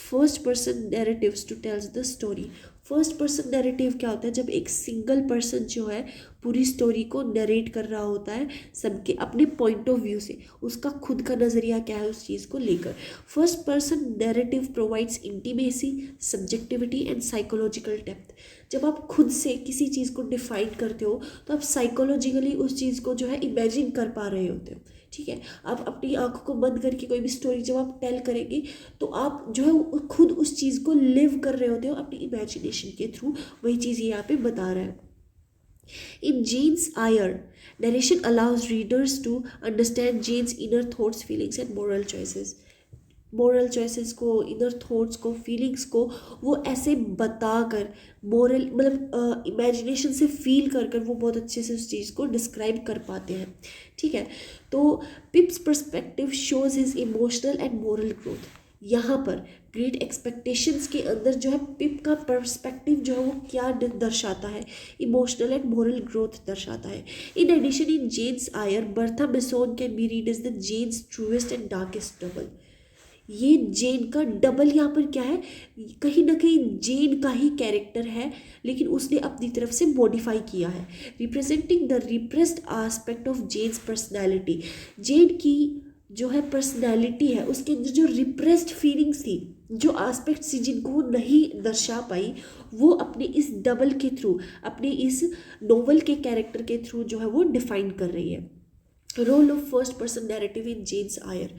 [SPEAKER 1] first-person narratives to tell the story. First person narrative क्या होता है? जब एक सिंगल पर्सन जो है पूरी स्टोरी को नरेट कर रहा होता है सबके अपने पॉइंट ऑफ व्यू से, उसका खुद का नज़रिया क्या है उस चीज़ को लेकर. First person narrative provides intimacy, subjectivity and psychological depth. जब आप खुद से किसी चीज़ को डिफाइन करते हो तो आप साइकोलॉजिकली उस चीज़ को जो है इमेजिन कर पा रहे होते हो, ठीक है. आप अपनी आंखों को बंद करके कोई भी स्टोरी जब आप टेल करेंगे तो आप जो है खुद उस चीज़ को लिव कर रहे होते हो अपनी इमेजिनेशन के थ्रू. वही चीज़ ये यहाँ पे बता रहा है. In Jane's Eyre, narration allows readers to understand Jane's inner thoughts, feelings and moral choices. Moral choices को, इनर थॉट्स को, फीलिंग्स को वो ऐसे बताकर, मोरल मतलब इमेजिनेशन से फील कर कर वो बहुत अच्छे से उस चीज़ को डिस्क्राइब कर पाते हैं, ठीक है. तो पिप्स perspective shows his emotional and moral growth. यहाँ पर ग्रेट एक्सपेक्टेशंस के अंदर जो है पिप का पर्सपेक्टिव जो है वो क्या दर्शाता है? इमोशनल एंड मोरल ग्रोथ दर्शाता है. In addition, in Jane's Eyre, Bertha Mason can be read as the Jane's truest and darkest double. ये जेन का डबल यहाँ पर क्या है, कहीं ना कहीं जेन का ही कैरेक्टर है, लेकिन उसने अपनी तरफ से मॉडिफाई किया है, representing the repressed aspect of Jane's personality. Jane की जो है पर्सनैलिटी है, उसके अंदर जो रिप्रेस्ड फीलिंग्स थी, जो एस्पेक्ट्स थी जिनको वो नहीं दर्शा पाई, वो अपने इस डबल के थ्रू, अपने इस नोवेल के कैरेक्टर के थ्रू जो है वो डिफाइन कर रही है। Role of first person narrative in Jane's Eyre,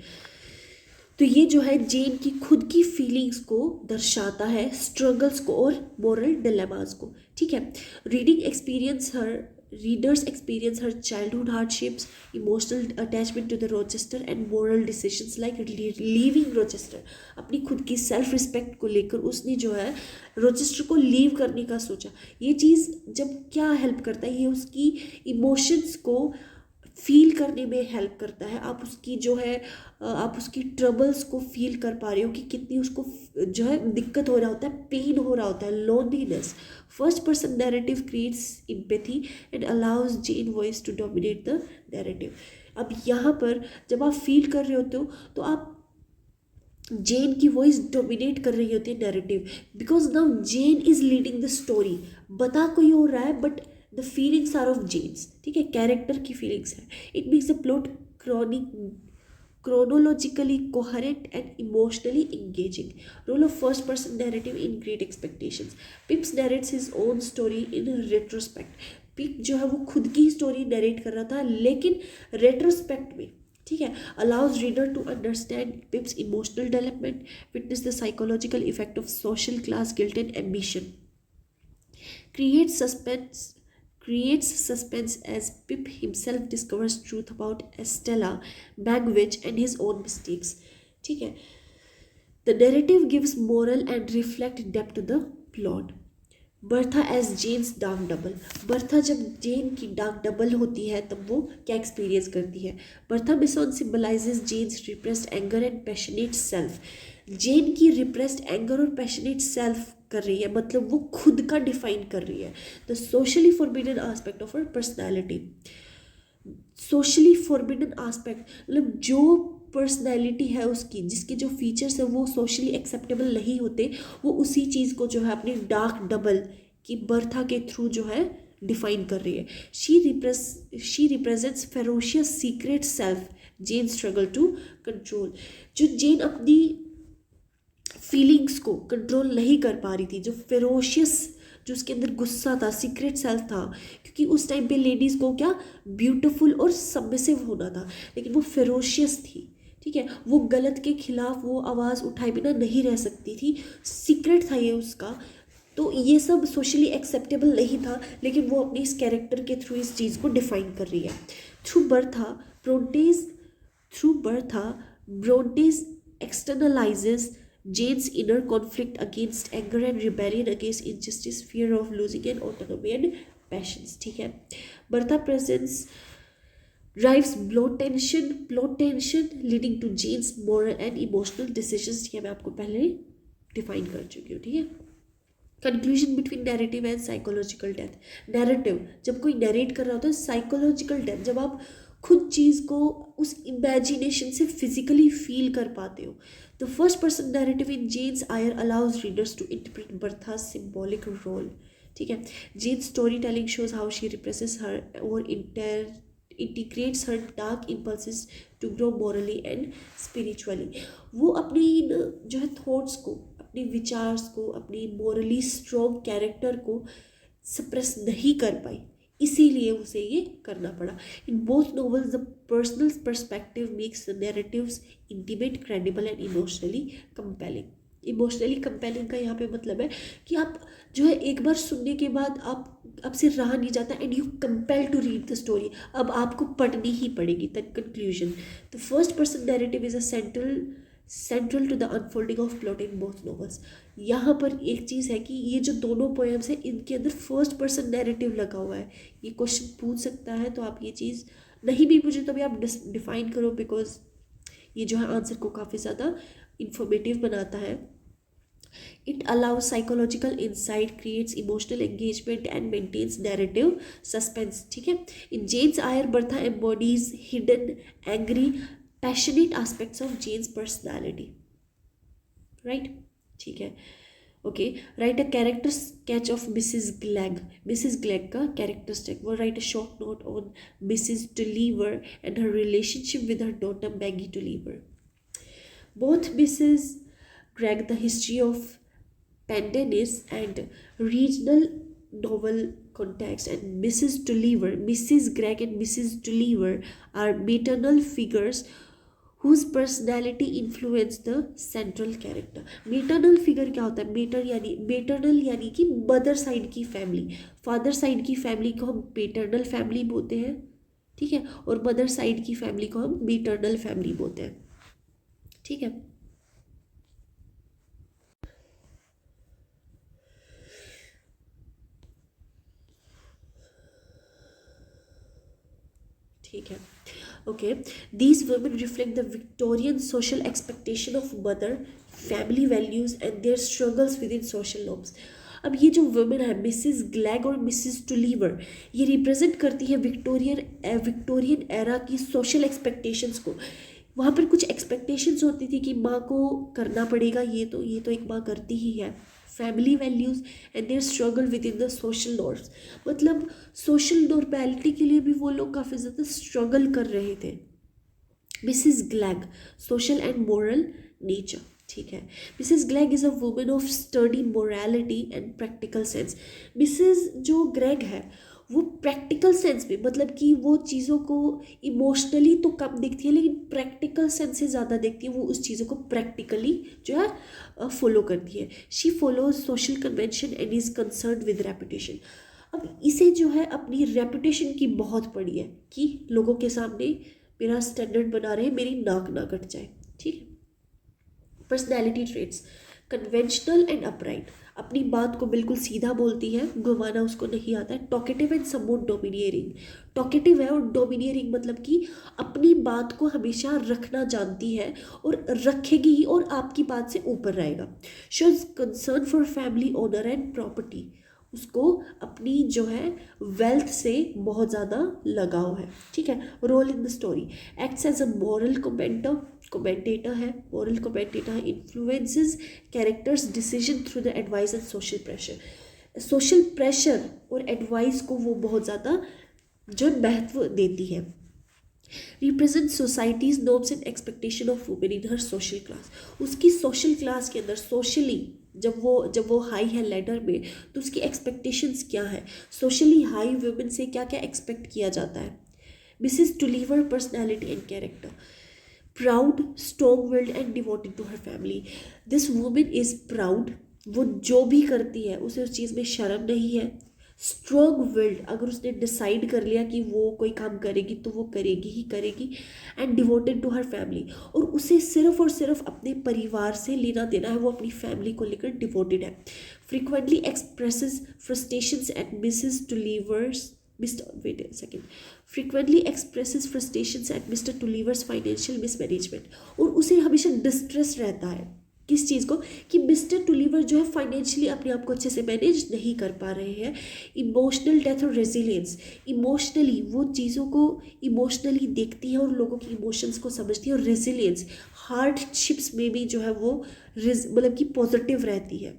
[SPEAKER 1] तो ये जो है जेन की खुद की फीलिंग्स को दर्शाता है, स्ट्रगल्स को और मोरल डिलेमास को। ठीक है, readers experience her childhood hardships, emotional attachment to the Rochester and moral decisions like leaving Rochester. अपनी खुद की सेल्फ रिस्पेक्ट को लेकर उसने जो है रोचेस्टर को लीव करने का सोचा। ये चीज़ जब क्या हेल्प करता है, ये उसकी इमोशंस को फील करने में हेल्प करता है। आप उसकी जो है आप उसकी ट्रबल्स को फील कर पा रहे हो कि कितनी उसको जो है दिक्कत हो रहा होता है, पेन हो रहा होता है, loneliness. First person narrative creates empathy and allows Jane voice to dominate the narrative. अब यहाँ पर जब आप फील कर रहे होते हो तो आप जेन की वॉइस डोमिनेट कर रही होती है narrative, because now Jane is leading the story. बता कोई हो रहा है but the feelings are of Jane's. ठीक है, कैरेक्टर की फीलिंग्स है। It makes the plot chronologically coherent and emotionally engaging. Role of first person narrative in Great Expectations. Pips narrates his own story in retrospect. पिप जो है वो खुद की स्टोरी नरेट कर रहा था लेकिन रेट्रोस्पेक्ट में। ठीक है, allows reader to understand Pip's emotional development, witness the psychological effect of social class guilt and ambition, creates suspense as Pip himself discovers truth about Estella Bagwitch and his own mistakes. ठीक है, the narrative gives moral and reflect depth to the plot. Bertha as Jane's dark double. Bertha जब जेन की डार्क डबल होती है तब वो क्या एक्सपीरियंस करती है। Bertha Mason symbolizes Jane's repressed anger and passionate self. Jane की रिप्रेस्ड एंगर और पैशनेट सेल्फ कर रही है, मतलब वो खुद का डिफाइन कर रही है। The socially forbidden aspect of her personality. Socially forbidden aspect मतलब जो पर्सनैलिटी है उसकी, जिसके जो फीचर्स है वो सोशली एक्सेप्टेबल नहीं होते, वो उसी चीज़ को जो है अपनी डार्क डबल की बर्था के थ्रू जो है डिफाइन कर रही है। She represents ferocious secret self Jane struggle to control. जो जेन अपनी फीलिंग्स को कंट्रोल नहीं कर पा रही थी, जो फेरोशियस, जो उसके अंदर गुस्सा था, सीक्रेट सेल्फ था, क्योंकि उस टाइम पे लेडीज़ को क्या ब्यूटीफुल और सबमिसिव होना था, लेकिन वो फेरोशियस थी। ठीक है, वो गलत के खिलाफ वो आवाज़ उठाए बिना नहीं रह सकती थी, सीक्रेट था ये उसका। तो ये सब सोशली एक्सेप्टेबल नहीं था, लेकिन वो अपने इस कैरेक्टर के थ्रू इस चीज़ को डिफाइन कर रही है। Through Bertha Bronte's externalizes Jane's inner conflict against anger and rebellion against injustice, fear of losing and autonomy and passions. ठीक है, Bertha presence drives plot tension leading to Jane's moral and emotional decisions. ठीक है, मैं आपको पहले डिफाइन कर चुकी हूँ। ठीक है, conclusion between narrative and psychological death. Narrative जब कोई नरेट कर रहा होता है, साइकोलॉजिकल डेथ जब आप खुद चीज़ को उस इमेजिनेशन से फिजिकली फील कर पाते हो। The first person narrative in Jane's Eyre allows readers to interpret Bertha's symbolic role. ठीक है, Jane's story telling shows how she represses her और integrates her dark impulses to grow morally and spiritually. वो अपनी जो है थॉट्स को, अपने विचार्स को, अपनी मॉरली स्ट्रॉन्ग कैरेक्टर को सप्रेस नहीं कर पाई, इसीलिए उसे ये करना पड़ा। इन both novels the personal perspective makes the narratives intimate, credible and emotionally compelling. Emotionally compelling का यहाँ पे मतलब है कि आप जो है एक बार सुनने के बाद आपसे रहा नहीं जाता and you compel to read the story. अब आपको पढ़नी ही पड़ेगी तक conclusion. The first person narrative is a central to the unfolding of plot in both novels. यहाँ पर एक चीज़ है कि ये जो दोनों पोएम्स हैं इनके अंदर फर्स्ट पर्सन नैरेटिव लगा हुआ है। ये क्वेश्चन पूछ सकता है, तो आप ये चीज़ नहीं भी पूछे तो भी आप डिफाइन करो, बिकॉज ये जो है आंसर को काफ़ी ज़्यादा इंफॉर्मेटिव बनाता है। It allows psychological insight, creates emotional engagement and maintains narrative suspense. ठीक है, in Jane's Eyre, Bertha embodies hidden, angry, passionate aspects of Jane's personality. Right, ठीक है। Okay, write a character sketch of Mrs Glegg. Mrs Glegg का कैरेक्टर स्केच, वो write a short note on Mrs Tulliver and her relationship with her daughter Maggie Tulliver. Both Mrs. Gregg, The History of Pendennis and Regional Novel Context, and Mrs. Gregg and Mrs. Tulliver are maternal figures whose personality influence the central character. Maternal figure क्या होता है? maternal यानी कि मदर साइड की फैमिली, फादर साइड की फैमिली को हम पेटर्नल फैमिली बोलते हैं, ठीक है, और मदर साइड की फैमिली को हम मेटर्नल फैमिली बोलते हैं, ठीक है। ठीक है, okay. These women reflect the Victorian social expectation of mother, family values and there struggles with in social norms. अब ये जो वुमेन है मिसिज ग्लैग और मिसिज टुलीवर, ये रिप्रेजेंट करती है विक्टोरियन एरा की सोशल एक्सपेक्टेशंस को। वहाँ पर कुछ एक्सपेक्टेशंस होती थी कि माँ को करना पड़ेगा, ये तो एक माँ करती ही है। Family values and their struggle with in the social norms, मतलब सोशल नॉर्मेलिटी के लिए भी वो लोग काफ़ी ज़्यादा स्ट्रगल कर रहे थे। Mrs Glegg, social and moral nature, ठीक है। Mrs Glegg is a woman of study morality and practical sense. Mrs जो ग्रेग है वो प्रैक्टिकल सेंस में, मतलब कि वो चीज़ों को इमोशनली तो कम देखती है लेकिन प्रैक्टिकल सेंस से ज़्यादा देखती है, वो उस चीज़ों को प्रैक्टिकली जो है फॉलो करती है। She follows social convention and is concern with reputation. अब इसे जो है अपनी रेपुटेशन की बहुत पड़ी है कि लोगों के सामने मेरा स्टैंडर्ड बना रहे, मेरी नाक ना कट जाए, ठीक है। Personality traits, conventional and upright, अपनी बात को बिल्कुल सीधा बोलती है, घुमाना उसको नहीं आता है। Talkative and somewhat domineering, talkative है और डोमिनियरिंग मतलब कि अपनी बात को हमेशा रखना जानती है और रखेगी ही और आपकी बात से ऊपर रहेगा। Shows concern for family honour and property, उसको अपनी जो है वेल्थ से बहुत ज़्यादा लगाव है, ठीक है। Role in the story, acts as a moral commentator है, moral commentator influences characters decision through the advice and social pressure और एडवाइस को वो बहुत ज़्यादा जो महत्व देती है। Represent society's norms and expectation of women in her social class, उसकी सोशल क्लास के अंदर सोशली जब वो हाई है लेडर में तो उसकी एक्सपेक्टेशंस क्या है, सोशली हाई वुमेन से क्या क्या एक्सपेक्ट किया जाता है। Mrs Tulliver personality and character, proud, strong willed and devoted to her family. This women is proud, वो जो भी करती है उसे उस चीज़ में शर्म नहीं है। स्ट्रॉन्ग विल्ड, अगर उसने डिसाइड कर लिया कि वो कोई काम करेगी तो वो करेगी ही करेगी। And devoted to her family, और उसे सिर्फ और सिर्फ अपने परिवार से लेना देना है, वो अपनी फैमिली को लेकर डिवोटेड है। Frequently expresses frustrations at Mrs Tulliver's frequently expresses frustrations at Mr. Tulliver's financial mismanagement, और उसे हमेशा डिस्ट्रेस रहता है किस चीज़ को, कि मिस्टर टुलीवर जो है फाइनेंशियली अपने आप को अच्छे से मैनेज नहीं कर पा रहे हैं। इमोशनल डेथ और रेजिलियंस, इमोशनली वो चीज़ों को इमोशनली देखती है और लोगों की इमोशंस को समझती है, और रेजिलियंस हार्डशिप्स में भी जो है वो मतलब कि पॉजिटिव रहती है।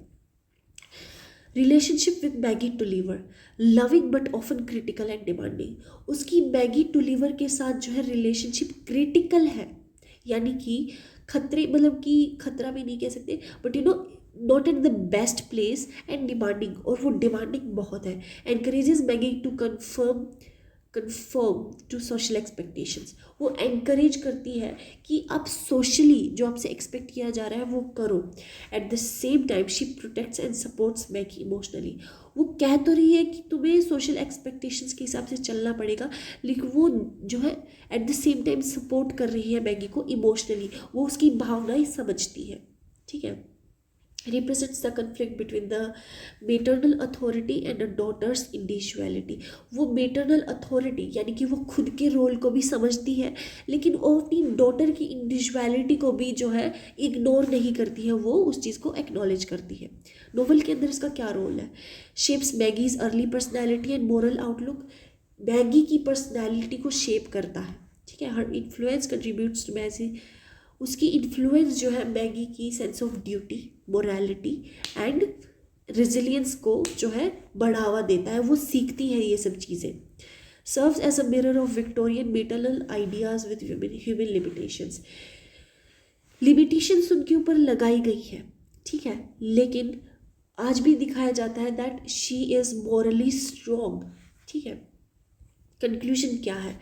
[SPEAKER 1] Relationship with Maggie Tulliver, loving but often critical and demanding, उसकी मैगी टुलीवर के साथ जो है रिलेशनशिप क्रिटिकल है, यानी कि खतरे, मतलब कि खतरा भी नहीं कह सकते but not at the best place, and demanding, और वो डिमांडिंग बहुत है। Encourages Maggie to conform to social expectations, वो एनकरेज करती है कि आप सोशली जो आपसे एक्सपेक्ट किया जा रहा है वो करो। Eight the same time she protects and supports Maggi emotionally, वो कह तो रही है कि तुम्हें सोशल एक्सपेक्टेशंस के हिसाब से चलना पड़ेगा, लेकिन वो जो है eight the same time support कर रही है मैगी को इमोशनली, वो उसकी भावनाएं समझती है, ठीक है। represents the conflict between the maternal authority and a daughter's individuality, वो maternal authority यानी कि वो खुद के रोल को भी समझती है लेकिन वो अपनी डॉटर की इंडिविजुअलिटी को भी जो है इग्नोर नहीं करती है, वो उस चीज़ को एक्नॉलेज करती है। नोवेल के अंदर इसका क्या रोल है? Shapes Maggie's early personality and moral outlook, Maggi की पर्सनैलिटी को शेप करता है, ठीक है। हर इन्फ्लुएंस कंट्रीब्यूट्स टू मैगी, उसकी इन्फ्लुएंस जो है मैगी की sense of duty, morality and resilience को जो है बढ़ावा देता है, वो सीखती है ये सब चीज़ें। Serves as a mirror of Victorian maternal ideas with human limitations. Limitations उनके ऊपर लगाई गई है, ठीक है, लेकिन आज भी दिखाया जाता है that she is morally strong, ठीक है। कंक्लूजन क्या है,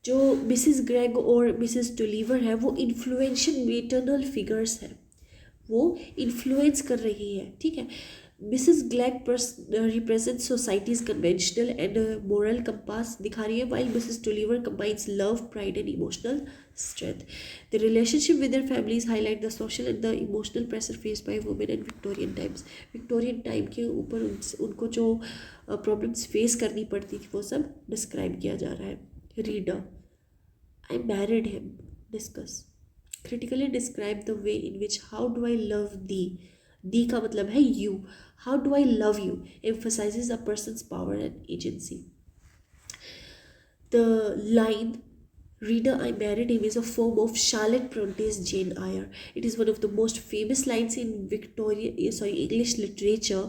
[SPEAKER 1] जो मिसिस ग्रेग और मिसिस टोलीवर है वो इन्फ्लुएंशियल मेटरनल फिगर्स हैं, वो इन्फ्लुएंस कर रही है, ठीक है। Mrs Glegg represent societies conventional and moral compass दिखा रही है, while Mrs Tulliver combines love, pride and emotional strength. The relationship with their families highlight the social and the emotional pressure faced by women in Victorian times. Victorian time के ऊपर उनको जो प्रॉब्लम्स फेस करनी पड़ती थी वो सब डिस्क्राइब किया जा रहा है। Reader, I married him, discuss, critically describe the way in which how do I love thee, thee का मतलब है you, how do I love you emphasizes a person's power and agency. The line reader I married him is a form of Charlotte Bronte's Jane Eyre. It is one of the most famous lines in English literature,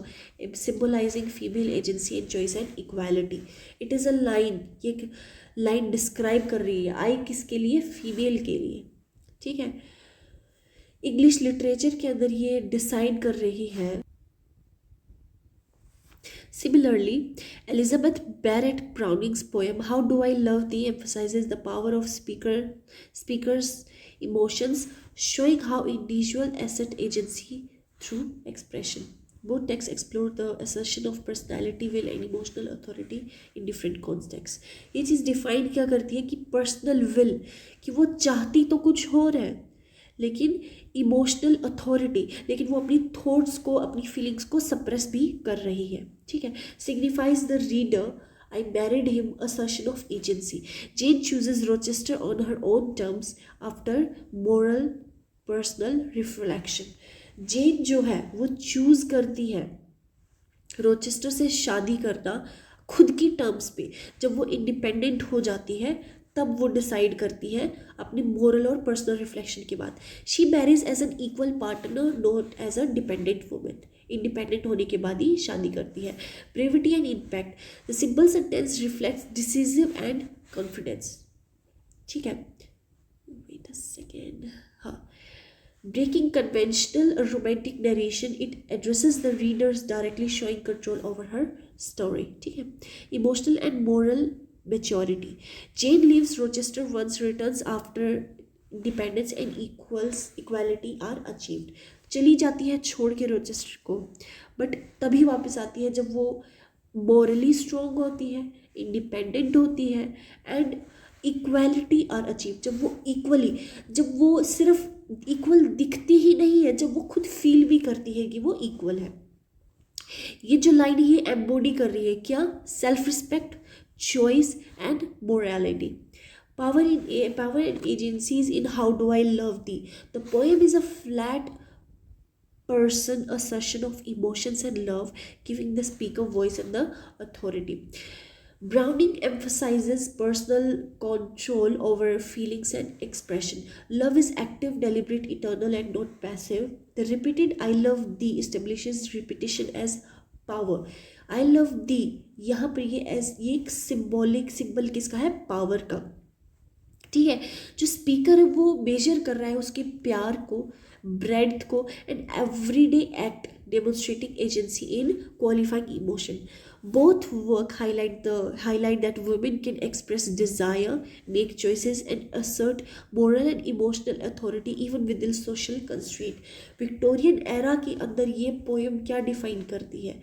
[SPEAKER 1] symbolizing female agency and choice and equality. It is a line, ये line describe कर रही है I किसके लिए, फीमेल के लिए, ठीक है। इंग्लिश लिटरेचर के अंदर ये डिसाइड कर रही है। Similarly Elizabeth Barrett Browning's poem how do I love thee emphasizes the power of speaker's emotions, showing how individual assert agency through expression. Both texts explore the assertion of personality, will and emotional authority in different contexts. ये चीज़ डिफाइन क्या करती है कि पर्सनल विल, कि वो चाहती तो कुछ हो रहा है, लेकिन इमोशनल अथॉरिटी, लेकिन वो अपनी थॉट्स को, अपनी फीलिंग्स को सप्रेस भी कर रही है, ठीक है। Signifies the reader I married him, assertion of agency. Jane chooses Rochester on her own terms after moral personal reflection. जेन जो है वो चूज़ करती है रोचेस्टर से शादी करना खुद की टर्म्स पे। जब वो इंडिपेंडेंट हो जाती है तब वो डिसाइड करती है अपने मोरल और पर्सनल रिफ्लेक्शन के बाद। She marriage as an equal partner, not as a dependent women. Independent होने के बाद ही शादी करती है। Brevity and impact, the simple sentence reflects decisive and confidence, ठीक है। वेट अ सेकेंड, हाँ। Breaking conventional romantic narration, it addresses the readers directly, showing control over her story, ठीक है। Emotional and moral maturity, Jane leaves Rochester once returns after independence and equality are achieved. चली जाती है छोड़ के रोचेस्टर को, बट तभी वापस आती है जब वो morally strong होती है, independent होती है एंड इक्वालिटी आर अचीव। जब वो इक्वली, जब वो सिर्फ इक्वल दिखती ही नहीं है, जब वो खुद फील भी करती है कि वो इक्वल है। ये जो लाइन है ये एम्बॉडी कर रही है क्या, self respect, choice and morality. Power and agencies in how do I love the, the poem is a flat person assertion of emotions and love, giving the speaker voice and the authority. Browning emphasizes personal control over feelings and expression. Love is active, deliberate, eternal and not passive. The repeated I love thee establishes repetition as power. I love thee यहाँ पर ये एक सिंबल किसका है, पावर का, ठीक है। जो स्पीकर है वो मेजर कर रहा है उसके प्यार को, breadth को, and everyday act demonstrating agency in qualifying emotion. Both work highlight that women can express desire, make choices and assert moral and emotional authority even within social constraint. Victorian era के अंदर ये पोएम क्या डिफाइन करती है,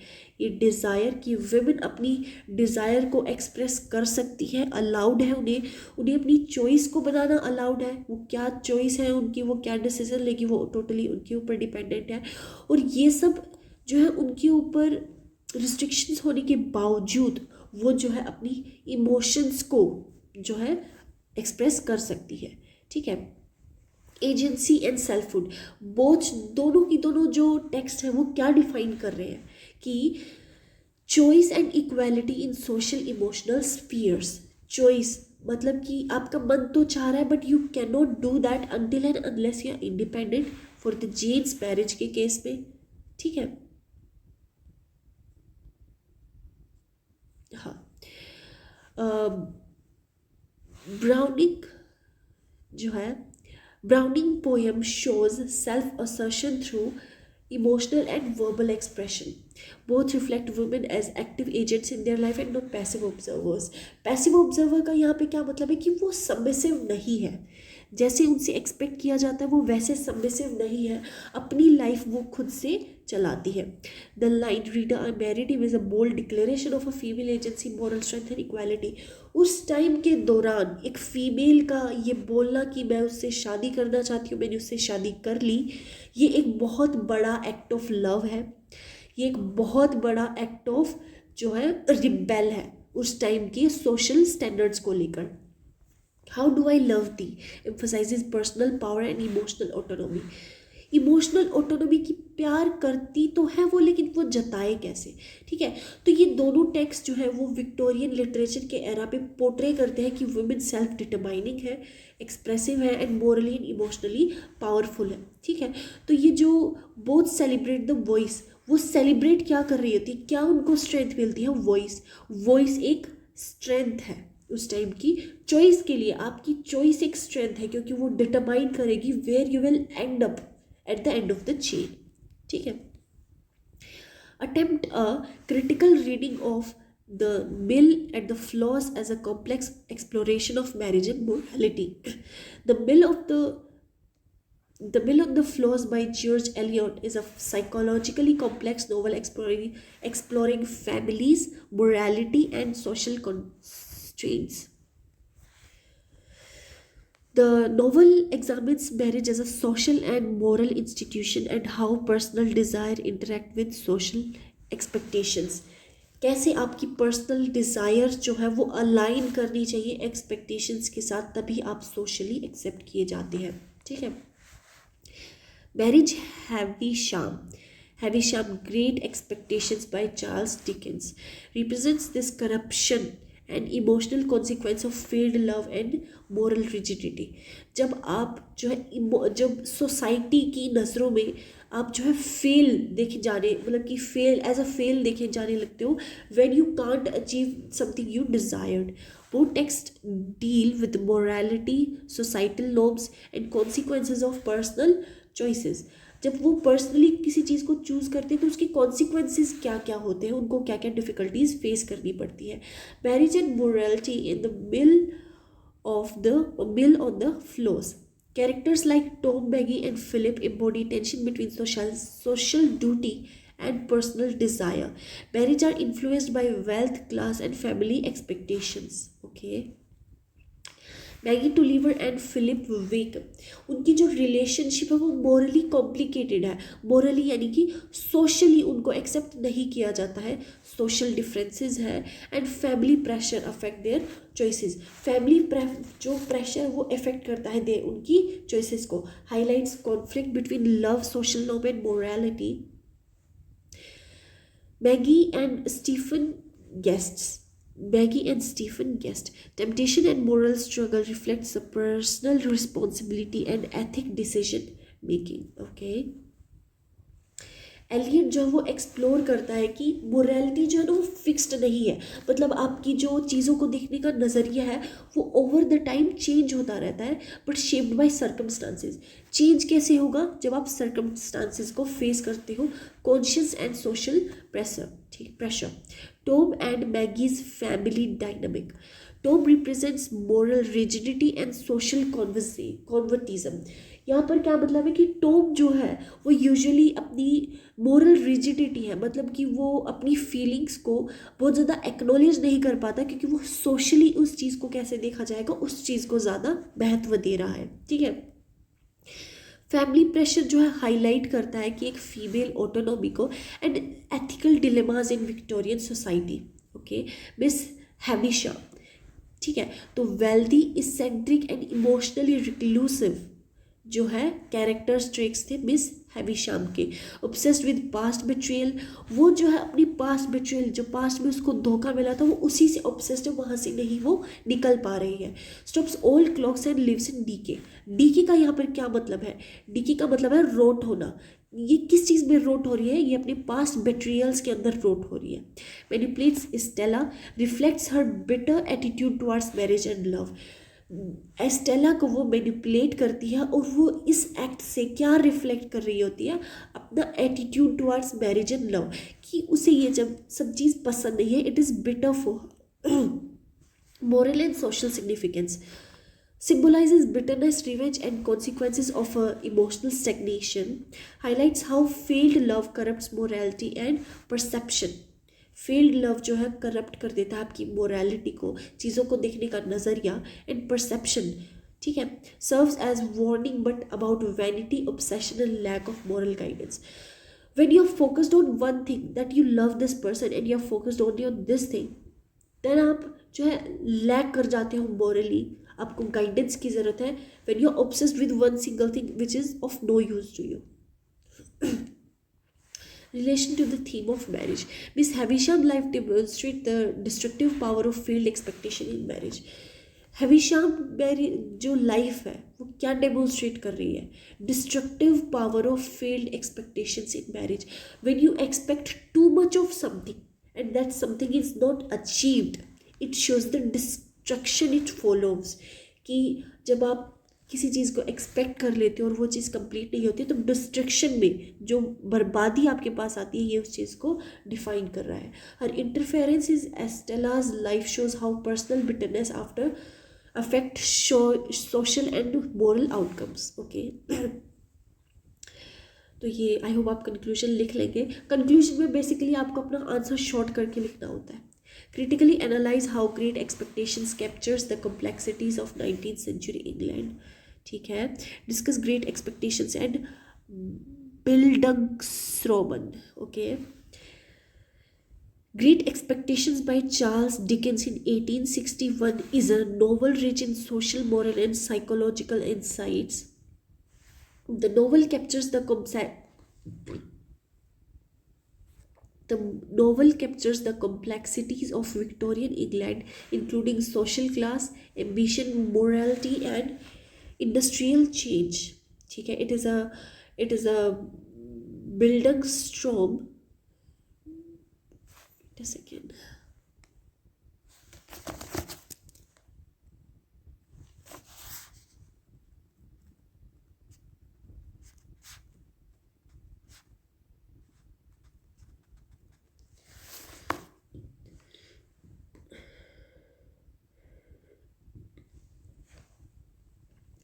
[SPEAKER 1] ये डिज़ायर कि वुमेन अपनी डिज़ायर को एक्सप्रेस कर सकती है, अलाउड है उन्हें अपनी चॉइस को बनाना अलाउड है। वो क्या चॉइस है उनकी, वो क्या डिसीजन लेगी, वो टोटली उनके ऊपर डिपेंडेंट है। और ये सब जो है उनके ऊपर रिस्ट्रिक्शंस होने के बावजूद वो जो है अपनी इमोशंस को जो है एक्सप्रेस कर सकती है, ठीक है। एजेंसी एंड सेल्फहुड, दोनों की दोनों जो टेक्स्ट है वो क्या डिफाइन कर रहे हैं कि choice and equality in social emotional spheres. Choice मतलब कि आपका मन तो चाह रहा है but you can not do that until and unless you are independent, for the Jane's marriage के केस में, ठीक है। हाँ, ब्राउनिंग जो है, Browning poem shows self assertion through emotional and verbal expression. Both reflect women as active agents in their life and not passive observers. Passive observer का यहाँ पे क्या मतलब है कि वो submissive नहीं है, जैसे उनसे एक्सपेक्ट किया जाता है वो वैसे सबमिसिव नहीं है, अपनी लाइफ वो खुद से चलाती है। The line reader I married him is a bold declaration of a female agency, moral strength and equality. उस टाइम के दौरान एक फीमेल का ये बोलना कि मैं उससे शादी करना चाहती हूँ, मैंने उससे शादी कर ली, ये एक बहुत बड़ा एक्ट ऑफ लव है, ये एक बहुत बड़ा एक्ट ऑफ जो है रिबेल है उस टाइम के सोशल स्टैंडर्ड्स को लेकर। How do I love the emphasizes personal power and emotional autonomy. Emotional autonomy की प्यार करती तो है वो, लेकिन वो जताए कैसे, ठीक है। तो ये दोनों टेक्स्ट जो है वो विक्टोरियन लिटरेचर के एरा पे पोर्ट्रे करते हैं कि वुमेन सेल्फ डिटरमाइनिंग है, एक्सप्रेसिव है and morally and emotionally powerful है, ठीक है। तो ये जो बोथ सेलिब्रेट द वॉइस, वो सेलिब्रेट क्या कर रही होती है, क्या उनको स्ट्रेंथ मिलती है, वॉइस। वॉइस एक स्ट्रेंथ है उस टाइम की, चॉइस के लिए आपकी चॉइस एक स्ट्रेंथ है, क्योंकि वो डिटरमाइन करेगी where you will end up at the end of the chain, ठीक है। Attempt a critical reading of the Mill at the Floss as a complex exploration of marriage and morality. The Mill of the The Mill on the Floors by George Eliot is a psychologically complex novel exploring families, morality, and social constraints. The novel examines marriage as a social and moral institution and how personal desire interact with social expectations. कैसे आपकी पर्सनल डिज़ायर जो है वो अलाइन करनी चाहिए एक्सपेक्टेशंस के साथ, तभी आप सोशली एक्सेप्ट किए जाते हैं, ठीक है। Marriage Havisham, Great Expectations by Charles Dickens, represents this corruption and emotional consequence of failed love and moral rigidity. जब आप जो है जब सोसाइटी की नज़रों में आप जो है फेल देखे जाने, मतलब कि फेल एज अ फेल देखे जाने लगते हो, when you can't achieve something you desired. Both texts deal with morality, societal norms and consequences of personal choices. जब वो पर्सनली किसी चीज़ को चूज़ करते हैं तो उसके कॉन्सिक्वेंसेस क्या क्या होते हैं, उनको क्या क्या डिफ़िकल्टीज फेस करनी पड़ती है। Marriage and morality in the mill on the flows. Characters like Tom, Maggie and Philip embody tension between social duty and personal desire. Marriage are influenced by wealth, class and family expectations. Okay. Maggie Tulliver and Philip Wakem, उनकी जो रिलेशनशिप है वो मोरली कॉम्प्लिकेटेड है। मोरली यानी कि सोशली उनको एक्सेप्ट नहीं किया जाता है, सोशल डिफरेंसेस है and family pressure affect their choices. Family जो प्रेशर वो अफेक्ट करता है दे उनकी चॉइसेस को। Highlights conflict between love, social norm and morality. Maggie and Stephen Guest. Temptation and moral struggle reflects the personal responsibility and ethic decision making. Okay. Eliot जो वो एक्सप्लोर करता है कि मोरालिटी जो है ना वो फिक्स्ड नहीं है, मतलब आपकी जो चीज़ों को देखने का नज़रिया है वो ओवर द टाइम चेंज होता रहता है, but shaped by circumstances. Change कैसे होगा, जब आप सर्कमस्टांसेस को फेस करते हो, conscious and social pressure. Tom and Maggie's family dynamic. Tom represents moral rigidity and social conformism. यहाँ पर क्या मतलब है कि टॉम जो है वो यूजुअली अपनी मोरल रिजिडिटी है, मतलब कि वो अपनी फीलिंग्स को बहुत ज़्यादा एक्नॉलेज नहीं कर पाता, क्योंकि वो सोशली उस चीज़ को कैसे देखा जाएगा उस चीज़ को ज़्यादा महत्व दे रहा है, ठीक है। फैमिली प्रेशर जो है हाईलाइट करता है कि एक फीमेल ऑटोनॉमी को and ethical dilemmas in Victorian society. Okay, Miss Havisham, ठीक है। तो wealthy, eccentric and emotionally reclusive जो है कैरेक्टर्स ट्रेक्स थे मिस हैविशाम के। ऑब्सेस्ड विद पास्ट बिट्रेयल, वो जो है अपनी पास्ट बिट्रेयल, जो पास्ट में उसको धोखा मिला था वो उसी से ऑब्सेस्ड है, वहाँ से नहीं वो निकल पा रही है। Stops old clocks and lives in decay. Decay का यहाँ पर क्या मतलब है? डीके का मतलब है रोट होना। ये किस चीज़ में रोट हो रही है? ये अपने पास्ट बेट्रियल्स के अंदर रोट हो रही है। Manipulates Stella, reflects her bitter attitude towards marriage and love. Estella को वो मैनिपुलेट करती है और वो इस एक्ट से क्या रिफ्लेक्ट कर रही होती है? अपना attitude towards marriage and love, कि उसे ये जब सब चीज़ पसंद नहीं है, it is bitter for moral and social significance, symbolizes bitterness, revenge, and consequences of emotional stagnation, highlights how failed love corrupts morality and perception. Failed love जो है करप्ट कर देता है आपकी मोरालिटी को, चीज़ों को देखने का नज़रिया, एंड परसेप्शन, ठीक है। Serves as warning but about vanity, obsession and lack of moral guidance. when you're focused on one thing, that you love this person and you're focused only on this thing, then आप जो है लैक कर जाते हो मॉरली, आपको गाइडेंस की ज़रूरत है। when you're obsessed with one single thing which is of no use to you. Relation to the theme of marriage, Miss Havisham life demonstrate the destructive power of failed expectation in marriage. Havisham जो लाइफ है वो क्या डेमोन्स्ट्रेट कर रही है? Destructive power of failed expectations in marriage. When you expect too much of something and that something is not achieved, it shows the destruction it follows. कि जब आप किसी चीज़ को एक्सपेक्ट कर लेते हो और वो चीज़ कंप्लीट नहीं होती, तो डिस्ट्रक्शन में जो बर्बादी आपके पास आती है, ये उस चीज़ को डिफाइन कर रहा है। Her interference is Estella's life shows how personal bitterness after affect social and moral outcomes. Okay, तो ये आई होप आप कंक्लूजन लिख लेंगे। कंक्लूजन में बेसिकली आपको अपना आंसर शॉर्ट करके लिखना होता है। Critically analyse how Great Expectations captures the complexities of 19th century England, ठीक है। Discuss Great Expectations and bildungsroman, okay. Great Expectations by Charles Dickens in 1861 is a novel rich in social, moral, and psychological insights. The novel captures the complexities of Victorian England, including social class, ambition, morality, and industrial change. ठीक है, it is a Bildungsstrom. Wait a second.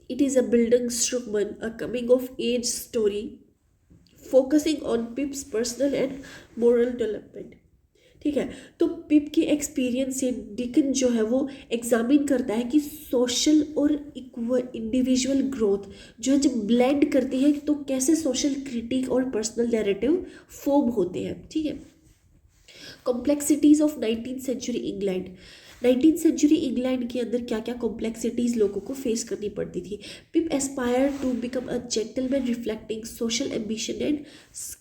[SPEAKER 1] It is a Bildungsroman, a coming-of-age story focusing on Pip's personal and moral development. ठीक है, तो पिप के एक्सपीरियंस से डिकन जो है वो एग्जामिन करता है कि सोशल और इंडिविजुअल ग्रोथ जो है जब ब्लेंड करती है तो कैसे सोशल क्रिटिक और पर्सनल नैरेटिव फॉर्म होते हैं, ठीक है। Complexities of 19th century England. 19th century England के अंदर क्या क्या कॉम्प्लेक्सिटीज़ लोगों को फेस करनी पड़ती थी। Pip aspire to become a gentleman reflecting social ambition and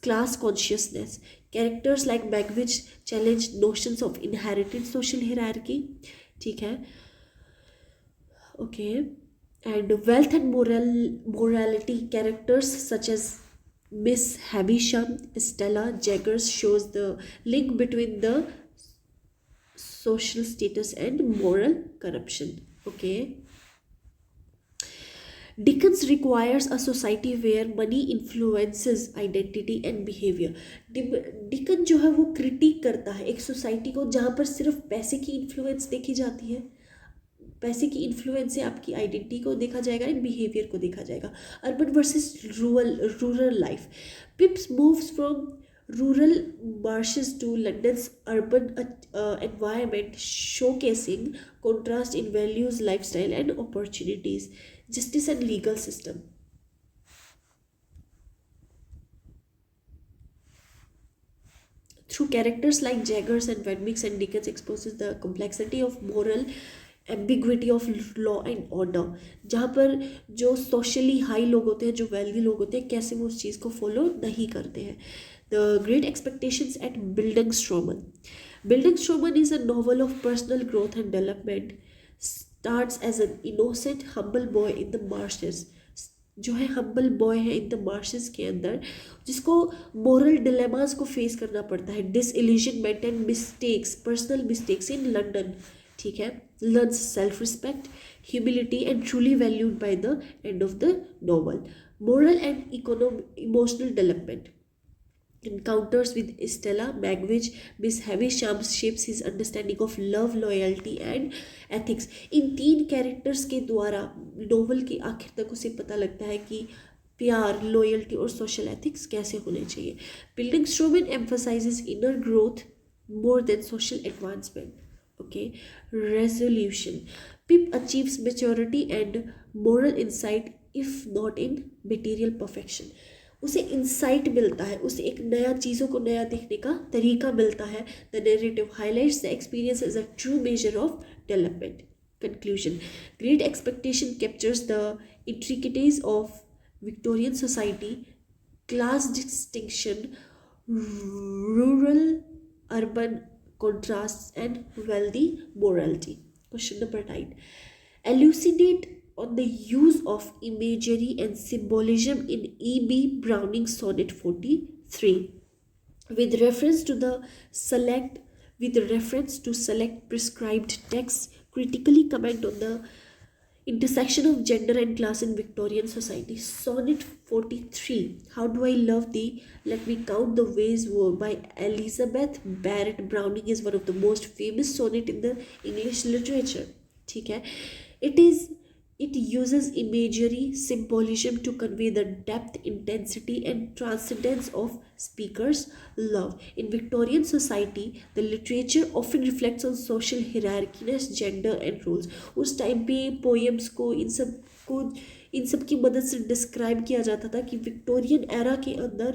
[SPEAKER 1] class consciousness. Characters like Magwitch challenge notions of inherited social hierarchy, ठीक है, okay. And wealth and morality characters such as Miss Havisham, Stella Jaggers shows the link between the social status and moral corruption. Okay. Dickens requires a society where money influences identity and behavior. Deacon जो है वो क्रिटिक करता है एक सोसाइटी को जहाँ पर सिर्फ पैसे की इन्फ्लुएंस देखी जाती है। पैसे की इन्फ्लुएंस से आपकी आइडेंटिटी को देखा जाएगा एंड बिहेवियर को देखा जाएगा। Urban versus rural life. पिप्स moves from rural marshes to London's urban environment, showcasing contrast in values, lifestyle, and opportunities, justice, and legal system. Through characters like Jaggers and Wedmix and Dickens exposes the complexity of moral ambiguity of law and order, जहाँ पर जो सोशली हाई लोग होते हैं, जो वेल्दी लोग होते हैं, कैसे वो उस चीज़ को फॉलो नहीं करते हैं. The Great Expectations as bildungsroman. Bildungsroman is a novel of personal growth and development. Starts as an innocent humble boy in the marshes, जो है हम्बल बॉय है इन द मार्शेस के अंदर, जिसको मोरल डिलेमास को फेस करना पड़ता है, disillusionment and mistakes, personal mistakes in London. ठीक है. Learns self respect, humility and truly valued by the end of the novel. Moral and emotional development. Encounters with Stella Magwitch, Miss Havisham shapes his understanding of love, loyalty and ethics. In 3 characters के द्वारा नोवेल के आखिर तक उसे पता लगता है कि प्यार, लॉयल्टी और सोशल एथिक्स कैसे होने चाहिए. बिल्डिंगस्ट्रोमन emphasizes inner growth more than social advancement. Okay. Resolution. Pip achieves maturity and moral insight if not in material perfection. उसे इंसाइट मिलता है, उसे एक नया चीज़ों को नया देखने का तरीका मिलता है. The narrative highlights the experience as a true measure of development. Conclusion. Great expectation captures the intricacies of Victorian society, class distinction, rural urban contrasts and wealthy morality. Question number 9. Elucidate on the use of imagery and symbolism in E.B. Browning's Sonnet 43 with reference to select prescribed texts. Critically comment on the intersection of gender and class in Victorian society. Sonnet 43. How do I love thee? Let me count the ways by Elizabeth Barrett Browning is one of the most famous sonnet in the English literature. ठीक है. It uses imagery, symbolism to convey the depth, intensity and transcendence of speaker's love. In Victorian society, the literature often reflects on social hierarchiness, gender and roles. उस टाइम पे पोएम्स को इन सब की मदद से डिस्क्राइब किया जाता था कि विक्टोरियन एरा के अंदर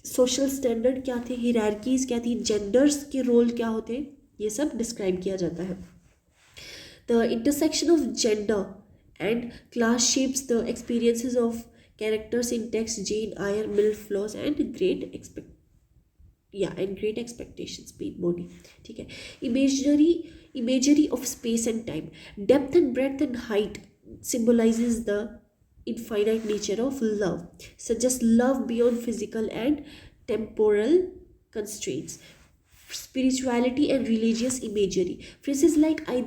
[SPEAKER 1] सोशल स्टैंडर्ड क्या थे, हिरार्कीज क्या थी, जेंडर्स के रोल क्या होते, ये सब डिस्क्राइब किया जाता है. The intersection of gender and class shapes the experiences of characters in text. Jane Eyre, MILF Flaws and Great Expectations. Beat body. ठीक है. Imagery of space and time. Depth and breadth and height symbolizes the infinite nature of love. Suggests love beyond physical and temporal constraints. Spirituality and religious imagery. Phrases like I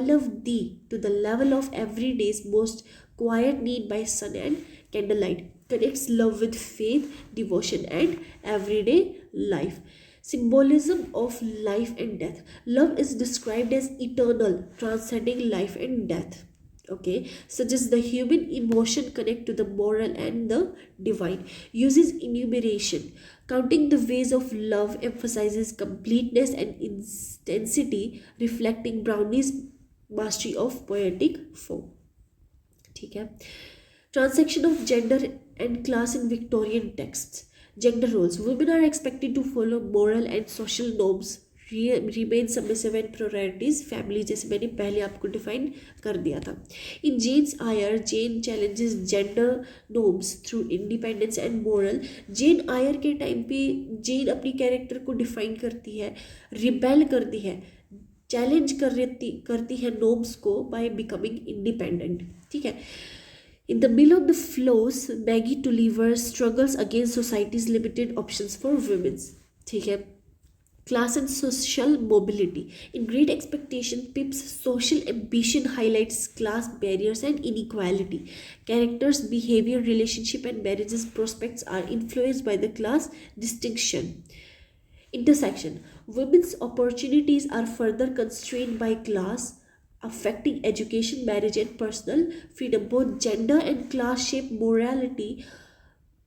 [SPEAKER 1] love thee to the level of everyday's most quiet need by sun and candlelight connects love with faith, devotion and everyday life. Symbolism of life and death. Love is described as eternal, transcending life and death. Okay, suggests the human emotion connect to the moral and the divine. Uses enumeration. Counting the ways of love emphasizes completeness and intensity, reflecting Browning's mastery of poetic form. ठीक है. Transaction of gender and class in Victorian texts. Gender roles. Women are expected to follow moral and social norms, remain submissive and priorities family, जैसे मैंने पहले आपको डिफाइन कर दिया था. In Jane's Eyre, Jane challenges gender norms through independence and moral. Jane Eyre के टाइम पे Jane अपनी कैरेक्टर को डिफाइन करती है, रिबेल करती है, चैलेंज करती है नॉर्म्स को बाय बिकमिंग इंडिपेंडेंट. ठीक है. In the middle of the flows, Maggie Tulliver struggles against society's limited options for women. ठीक है. Class and social mobility. In Great Expectation, Pip's social ambition highlights class barriers and inequality. Characters' behavior, relationship and marriages prospects are influenced by the class distinction. Intersection. Women's opportunities are further constrained by class, affecting education, marriage and personal freedom. Both gender and class shape morality,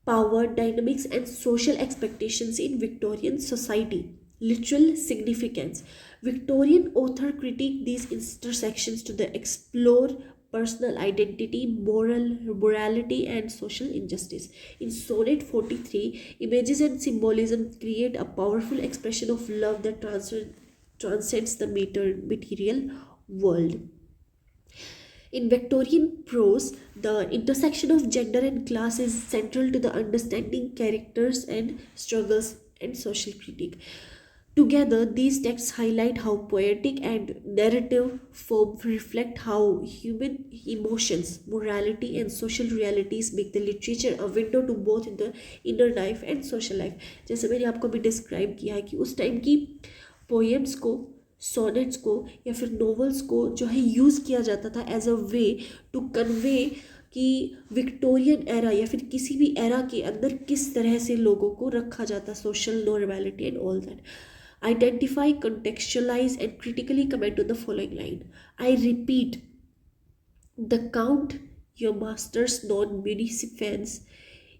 [SPEAKER 1] power dynamics and social expectations in Victorian society. Literal significance. Victorian author critique these intersections to explore personal identity, morality and social injustice. In Sonnet 43, images and symbolism create a powerful expression of love that transcends the material world. In Victorian prose, the intersection of gender and class is central to the understanding characters and struggles and social critique. Together, these texts highlight how poetic and narrative form reflect how human emotions, morality, and social realities make the literature a window to both the inner life and social life. जैसे मैंने आपको भी डिस्क्राइब किया है कि उस टाइम की पोएम्स को, सोनेट्स को या फिर नॉवेल्स को जो है यूज़ किया जाता था as a way to convey कि विक्टोरियन एरा या फिर किसी भी एरा के अंदर किस तरह से लोगों को रखा जाता, social normality and all that. Identify, contextualize, and critically comment on the following line. I repeat, the Count, your master's non-munificence,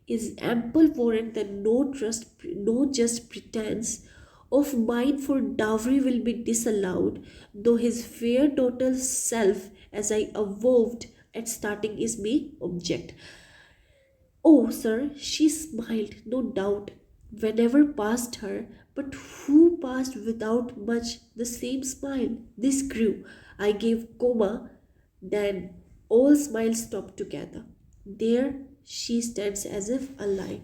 [SPEAKER 1] is ample warrant that no just pretense of mine for dowry will be disallowed, though his fair total self, as I avowed at starting, is me object. Oh, sir, she smiled, no doubt, whenever passed her, but who passed without much the same smile? This grew. I gave comma, then all smiles stopped together. There she stands as if alive.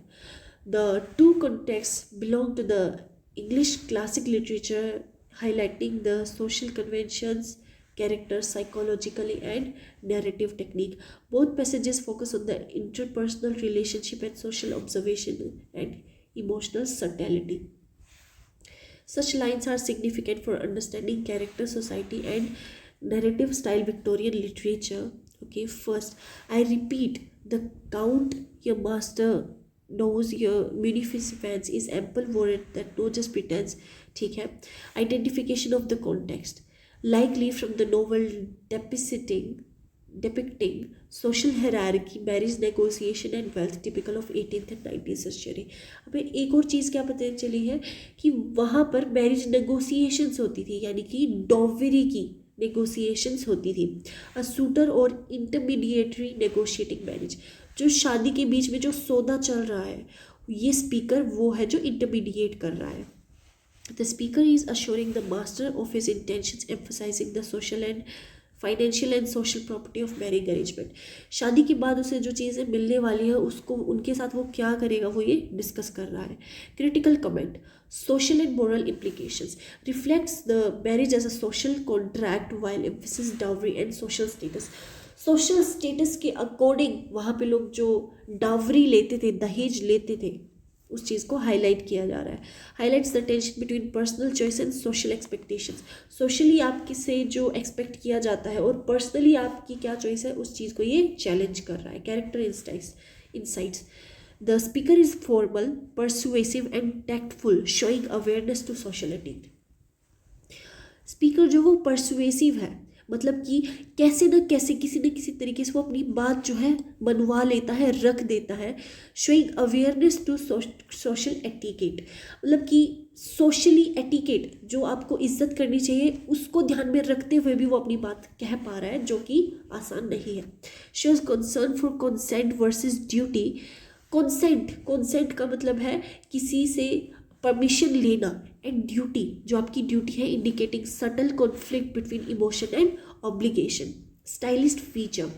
[SPEAKER 1] The two contexts belong to the English classic literature, highlighting the social conventions, characters psychologically, and narrative technique. Both passages focus on the interpersonal relationship and social observation and emotional subtlety. Such lines are significant for understanding character, society, and narrative style Victorian literature. Okay, first, I repeat, the Count, your master, knows your munificence is ample warrant that no just pretense. ठीक है. Identification of the context, likely from the novel depicting social hierarchy, marriage negotiation and wealth typical of 18th and 19th century. हमें एक और चीज़ क्या पता चली है कि वहाँ पर मैरिज नेगोशिएशंस होती थी, यानी कि डॉवरी की नेगोशिएशंस होती थी. अ सूटर और इंटरमीडिएटरी नेगोशिएटिंग मैरिज, जो शादी के बीच में जो सौदा चल रहा है, ये स्पीकर वो है जो इंटरमीडिएट कर रहा है. The speaker is assuring the master of his intentions, emphasizing the social and financial and social property of marriage arrangement. शादी के बाद उसे जो चीज़ें मिलने वाली है उसको उनके साथ वो क्या करेगा वो ये डिस्कस कर रहा है. Critical comment, social and moral implications, reflects the marriage as a social contract while emphasis dowry and social status. Social status के अकॉर्डिंग वहाँ पे लोग जो डावरी लेते थे, दहेज लेते थे, उस चीज़ को हाईलाइट किया जा रहा है. Highlights the tension between personal choice and social expectations. Socially आपकी से जो एक्सपेक्ट किया जाता है और पर्सनली आपकी क्या चॉइस है, उस चीज़ को ये चैलेंज कर रहा है. Character insights, the speaker is formal, persuasive and tactful, showing awareness to sociality. Speaker जो वो परसुएसिव है, मतलब कि कैसे न कैसे किसी न किसी तरीके से वो अपनी बात जो है मनवा लेता है, रख देता है. Showing awareness to social etiquette, मतलब कि सोशली एटिकेट जो आपको इज्जत करनी चाहिए उसको ध्यान में रखते हुए भी वो अपनी बात कह पा रहा है, जो कि आसान नहीं है. Shows concern for consent versus duty. Consent का मतलब है किसी से परमिशन लेना, एंड ड्यूटी जो आपकी ड्यूटी है, indicating subtle conflict between emotion and obligation. Stylist feature,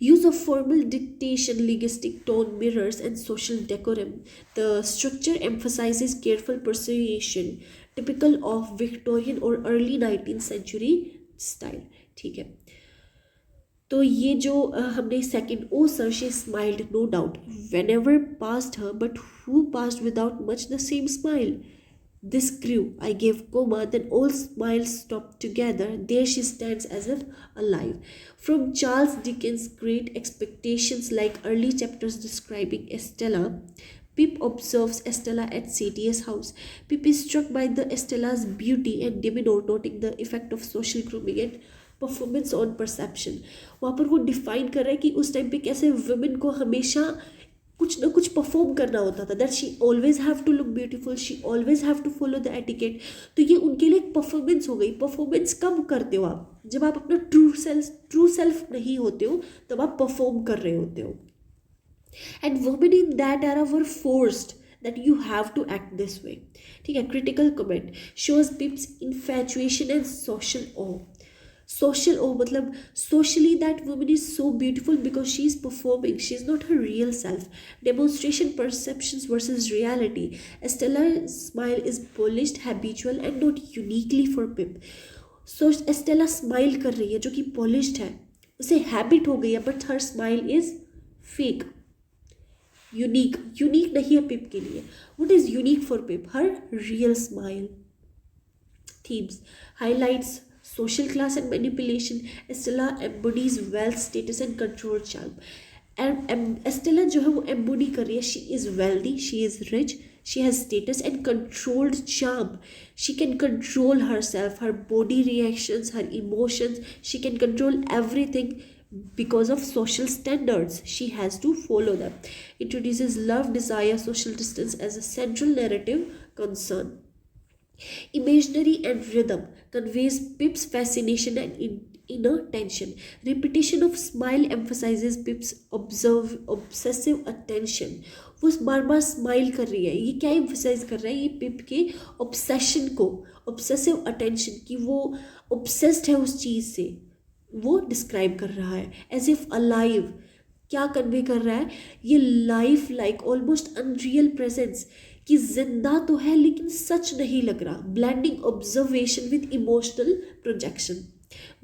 [SPEAKER 1] use of formal dictation, linguistic tone mirrors and social decorum. The structure emphasizes careful persuasion, typical of Victorian or early 19th century style. ठीक है, तो ये जो हमने second, oh sir she smiled no doubt whenever passed her, but who passed without much the same smile? This grew. I gave comma, then all smiles stopped together. There she stands as if alive. From Charles Dickens' Great Expectations, like early chapters describing Estella, Pip observes Estella at CTS house. Pip is struck by the Estella's beauty and demeanor, noting the effect of social grooming and performance on perception. वहाँ पर वो डिफाइन कर रहा है कि उस टाइम पे कैसे वुमेन को हमेशा कुछ ना कुछ परफॉर्म करना होता था. That she always have to look beautiful, she always have to follow the etiquette. तो ये उनके लिए एक परफॉर्मेंस हो गई. परफॉर्मेंस कब करते हो आप? जब आप अपना ट्रू सेल्फ नहीं होते हो, तब आप परफॉर्म कर रहे होते हो. And women in that era were forced that you have to act this way. ठीक है. Critical comment, shows Pip's infatuation and social awe. social, oh मतलब socially that woman is so beautiful because she is performing, she is not her real self. Demonstration, perceptions versus reality. Estella's smile is polished, habitual and not uniquely for Pip. So Estella smile कर रही है जो कि पॉलिश्ड है, उसे हैबिट हो गई है, but her smile is fake. Unique नहीं है पिप के लिए. What is unique for pip? Her real smile. Themes: highlights social class and manipulation. Estella embodies wealth, status and control charm. And Estella जो है वो embody कर रही है, she is wealthy, she is rich, she has status and controlled charm. She can control herself, her body reactions, her emotions. She can control everything because of social standards. She has to follow them. Introduces love, desire, social distance as a central narrative concern. Imaginary and rhythm conveys Pip's fascination and inner tension. Repetition of smile emphasizes Pip's obsessive attention. वो बार बार स्माइल कर रही है, ये क्या एम्फसाइज कर रहा है? ये पिप के ऑब्सेशन को, ऑब्सेसिव अटेंशन की, वो ऑब्सेस्ड है उस चीज़ से, वो डिस्क्राइब कर रहा है. एज इफ अलाइव, क्या कन्वे कर रहा है? ये life like, almost unreal presence, कि जिंदा तो है लेकिन सच नहीं लग रहा. Blending observation with emotional projection.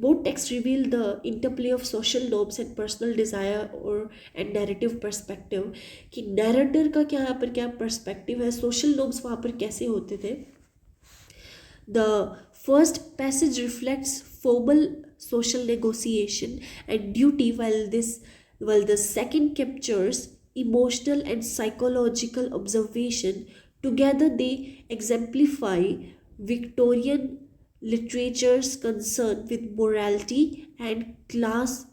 [SPEAKER 1] Both text reveal the interplay of social norms and personal desire और एंड नैरेटिव पर्सपेक्टिव, कि नैरेटर का क्या यहाँ पर क्या पर्सपेक्टिव है, सोशल नॉर्म्स वहाँ पर कैसे होते थे. The first passage reflects formal social negotiation and duty, while the second captures emotional and psychological observation. Together they exemplify Victorian literature's concern with morality and class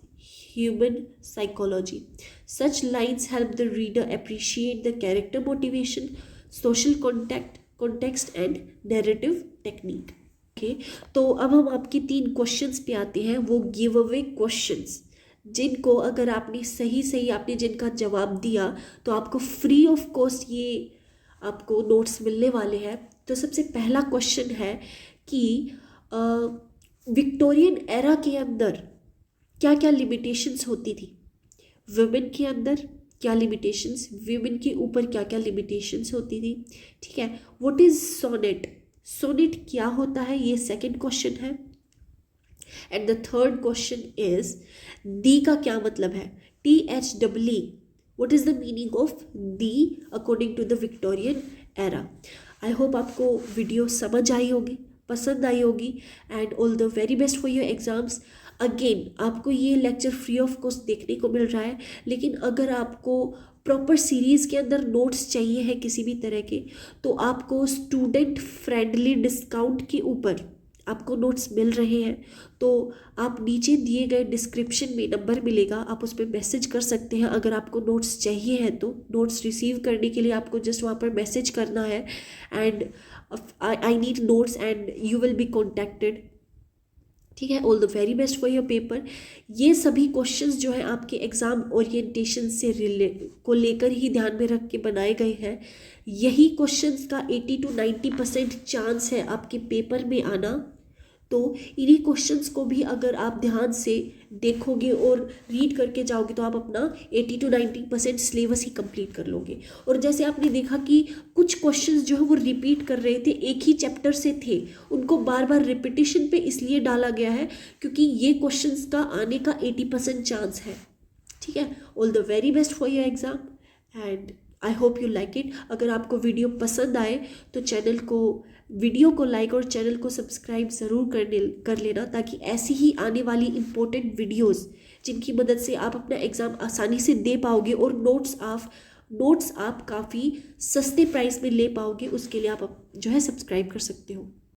[SPEAKER 1] human psychology. Such lines help the reader appreciate the character motivation, social context and narrative technique. Okay, तो अब हम आपके 3 क्वेश्चंस पे आते हैं, वो गिव अवे क्वेश्चंस, जिनको अगर आपने सही आपने जिनका जवाब दिया तो आपको फ्री ऑफ कॉस्ट ये आपको नोट्स मिलने वाले हैं. तो सबसे पहला क्वेश्चन है कि विक्टोरियन एरा के अंदर क्या क्या लिमिटेशंस होती थी. वुमेन के अंदर क्या लिमिटेशंस, वुमेन के ऊपर क्या क्या लिमिटेशंस होती थी. ठीक है. व्हाट इज सोनेट, सोनेट क्या होता है, ये सेकंड क्वेश्चन है. And the third question is thee का क्या मतलब है. THEE, what is the meaning of thee according to the Victorian era. I hope आपको वीडियो समझ आई होगी, पसंद आई होगी, and all the very best for your exams. Again आपको ये लेक्चर फ्री ऑफ कॉस्ट देखने को मिल रहा है, लेकिन अगर आपको प्रॉपर सीरीज़ के अंदर नोट्स चाहिए है किसी भी तरह के, तो आपको स्टूडेंट फ्रेंडली डिस्काउंट के ऊपर आपको नोट्स मिल रहे हैं. तो आप नीचे दिए गए डिस्क्रिप्शन में नंबर मिलेगा, आप उस पर मैसेज कर सकते हैं. अगर आपको नोट्स चाहिए हैं तो नोट्स रिसीव करने के लिए आपको जस्ट वहाँ पर मैसेज करना है, and I need notes and you will be contacted. ठीक है. All the very best for your paper. ये सभी क्वेश्चंस जो है आपके एग्ज़ाम ओरिएंटेशन से को लेकर ही ध्यान में रख के बनाए गए हैं. यही क्वेश्चंस का 80 to 90% चांस है आपके पेपर में आना. तो इन्हीं क्वेश्चंस को भी अगर आप ध्यान से देखोगे और रीड करके जाओगे तो आप अपना 80 to 90% सिलेबस ही कंप्लीट कर लोगे. और जैसे आपने देखा कि कुछ क्वेश्चंस जो है वो रिपीट कर रहे थे, एक ही चैप्टर से थे, उनको बार बार रिपीटिशन पे इसलिए डाला गया है क्योंकि ये क्वेश्चंस का आने का 80% चांस है. ठीक है. All the very best for your exam and I hope you like it. अगर आपको वीडियो पसंद आए तो वीडियो को लाइक और चैनल को सब्सक्राइब ज़रूर कर लेना, ताकि ऐसी ही आने वाली इम्पोर्टेंट वीडियोस जिनकी मदद से आप अपना एग्ज़ाम आसानी से दे पाओगे और नोट्स आप काफ़ी सस्ते प्राइस में ले पाओगे, उसके लिए आप जो है सब्सक्राइब कर सकते हो.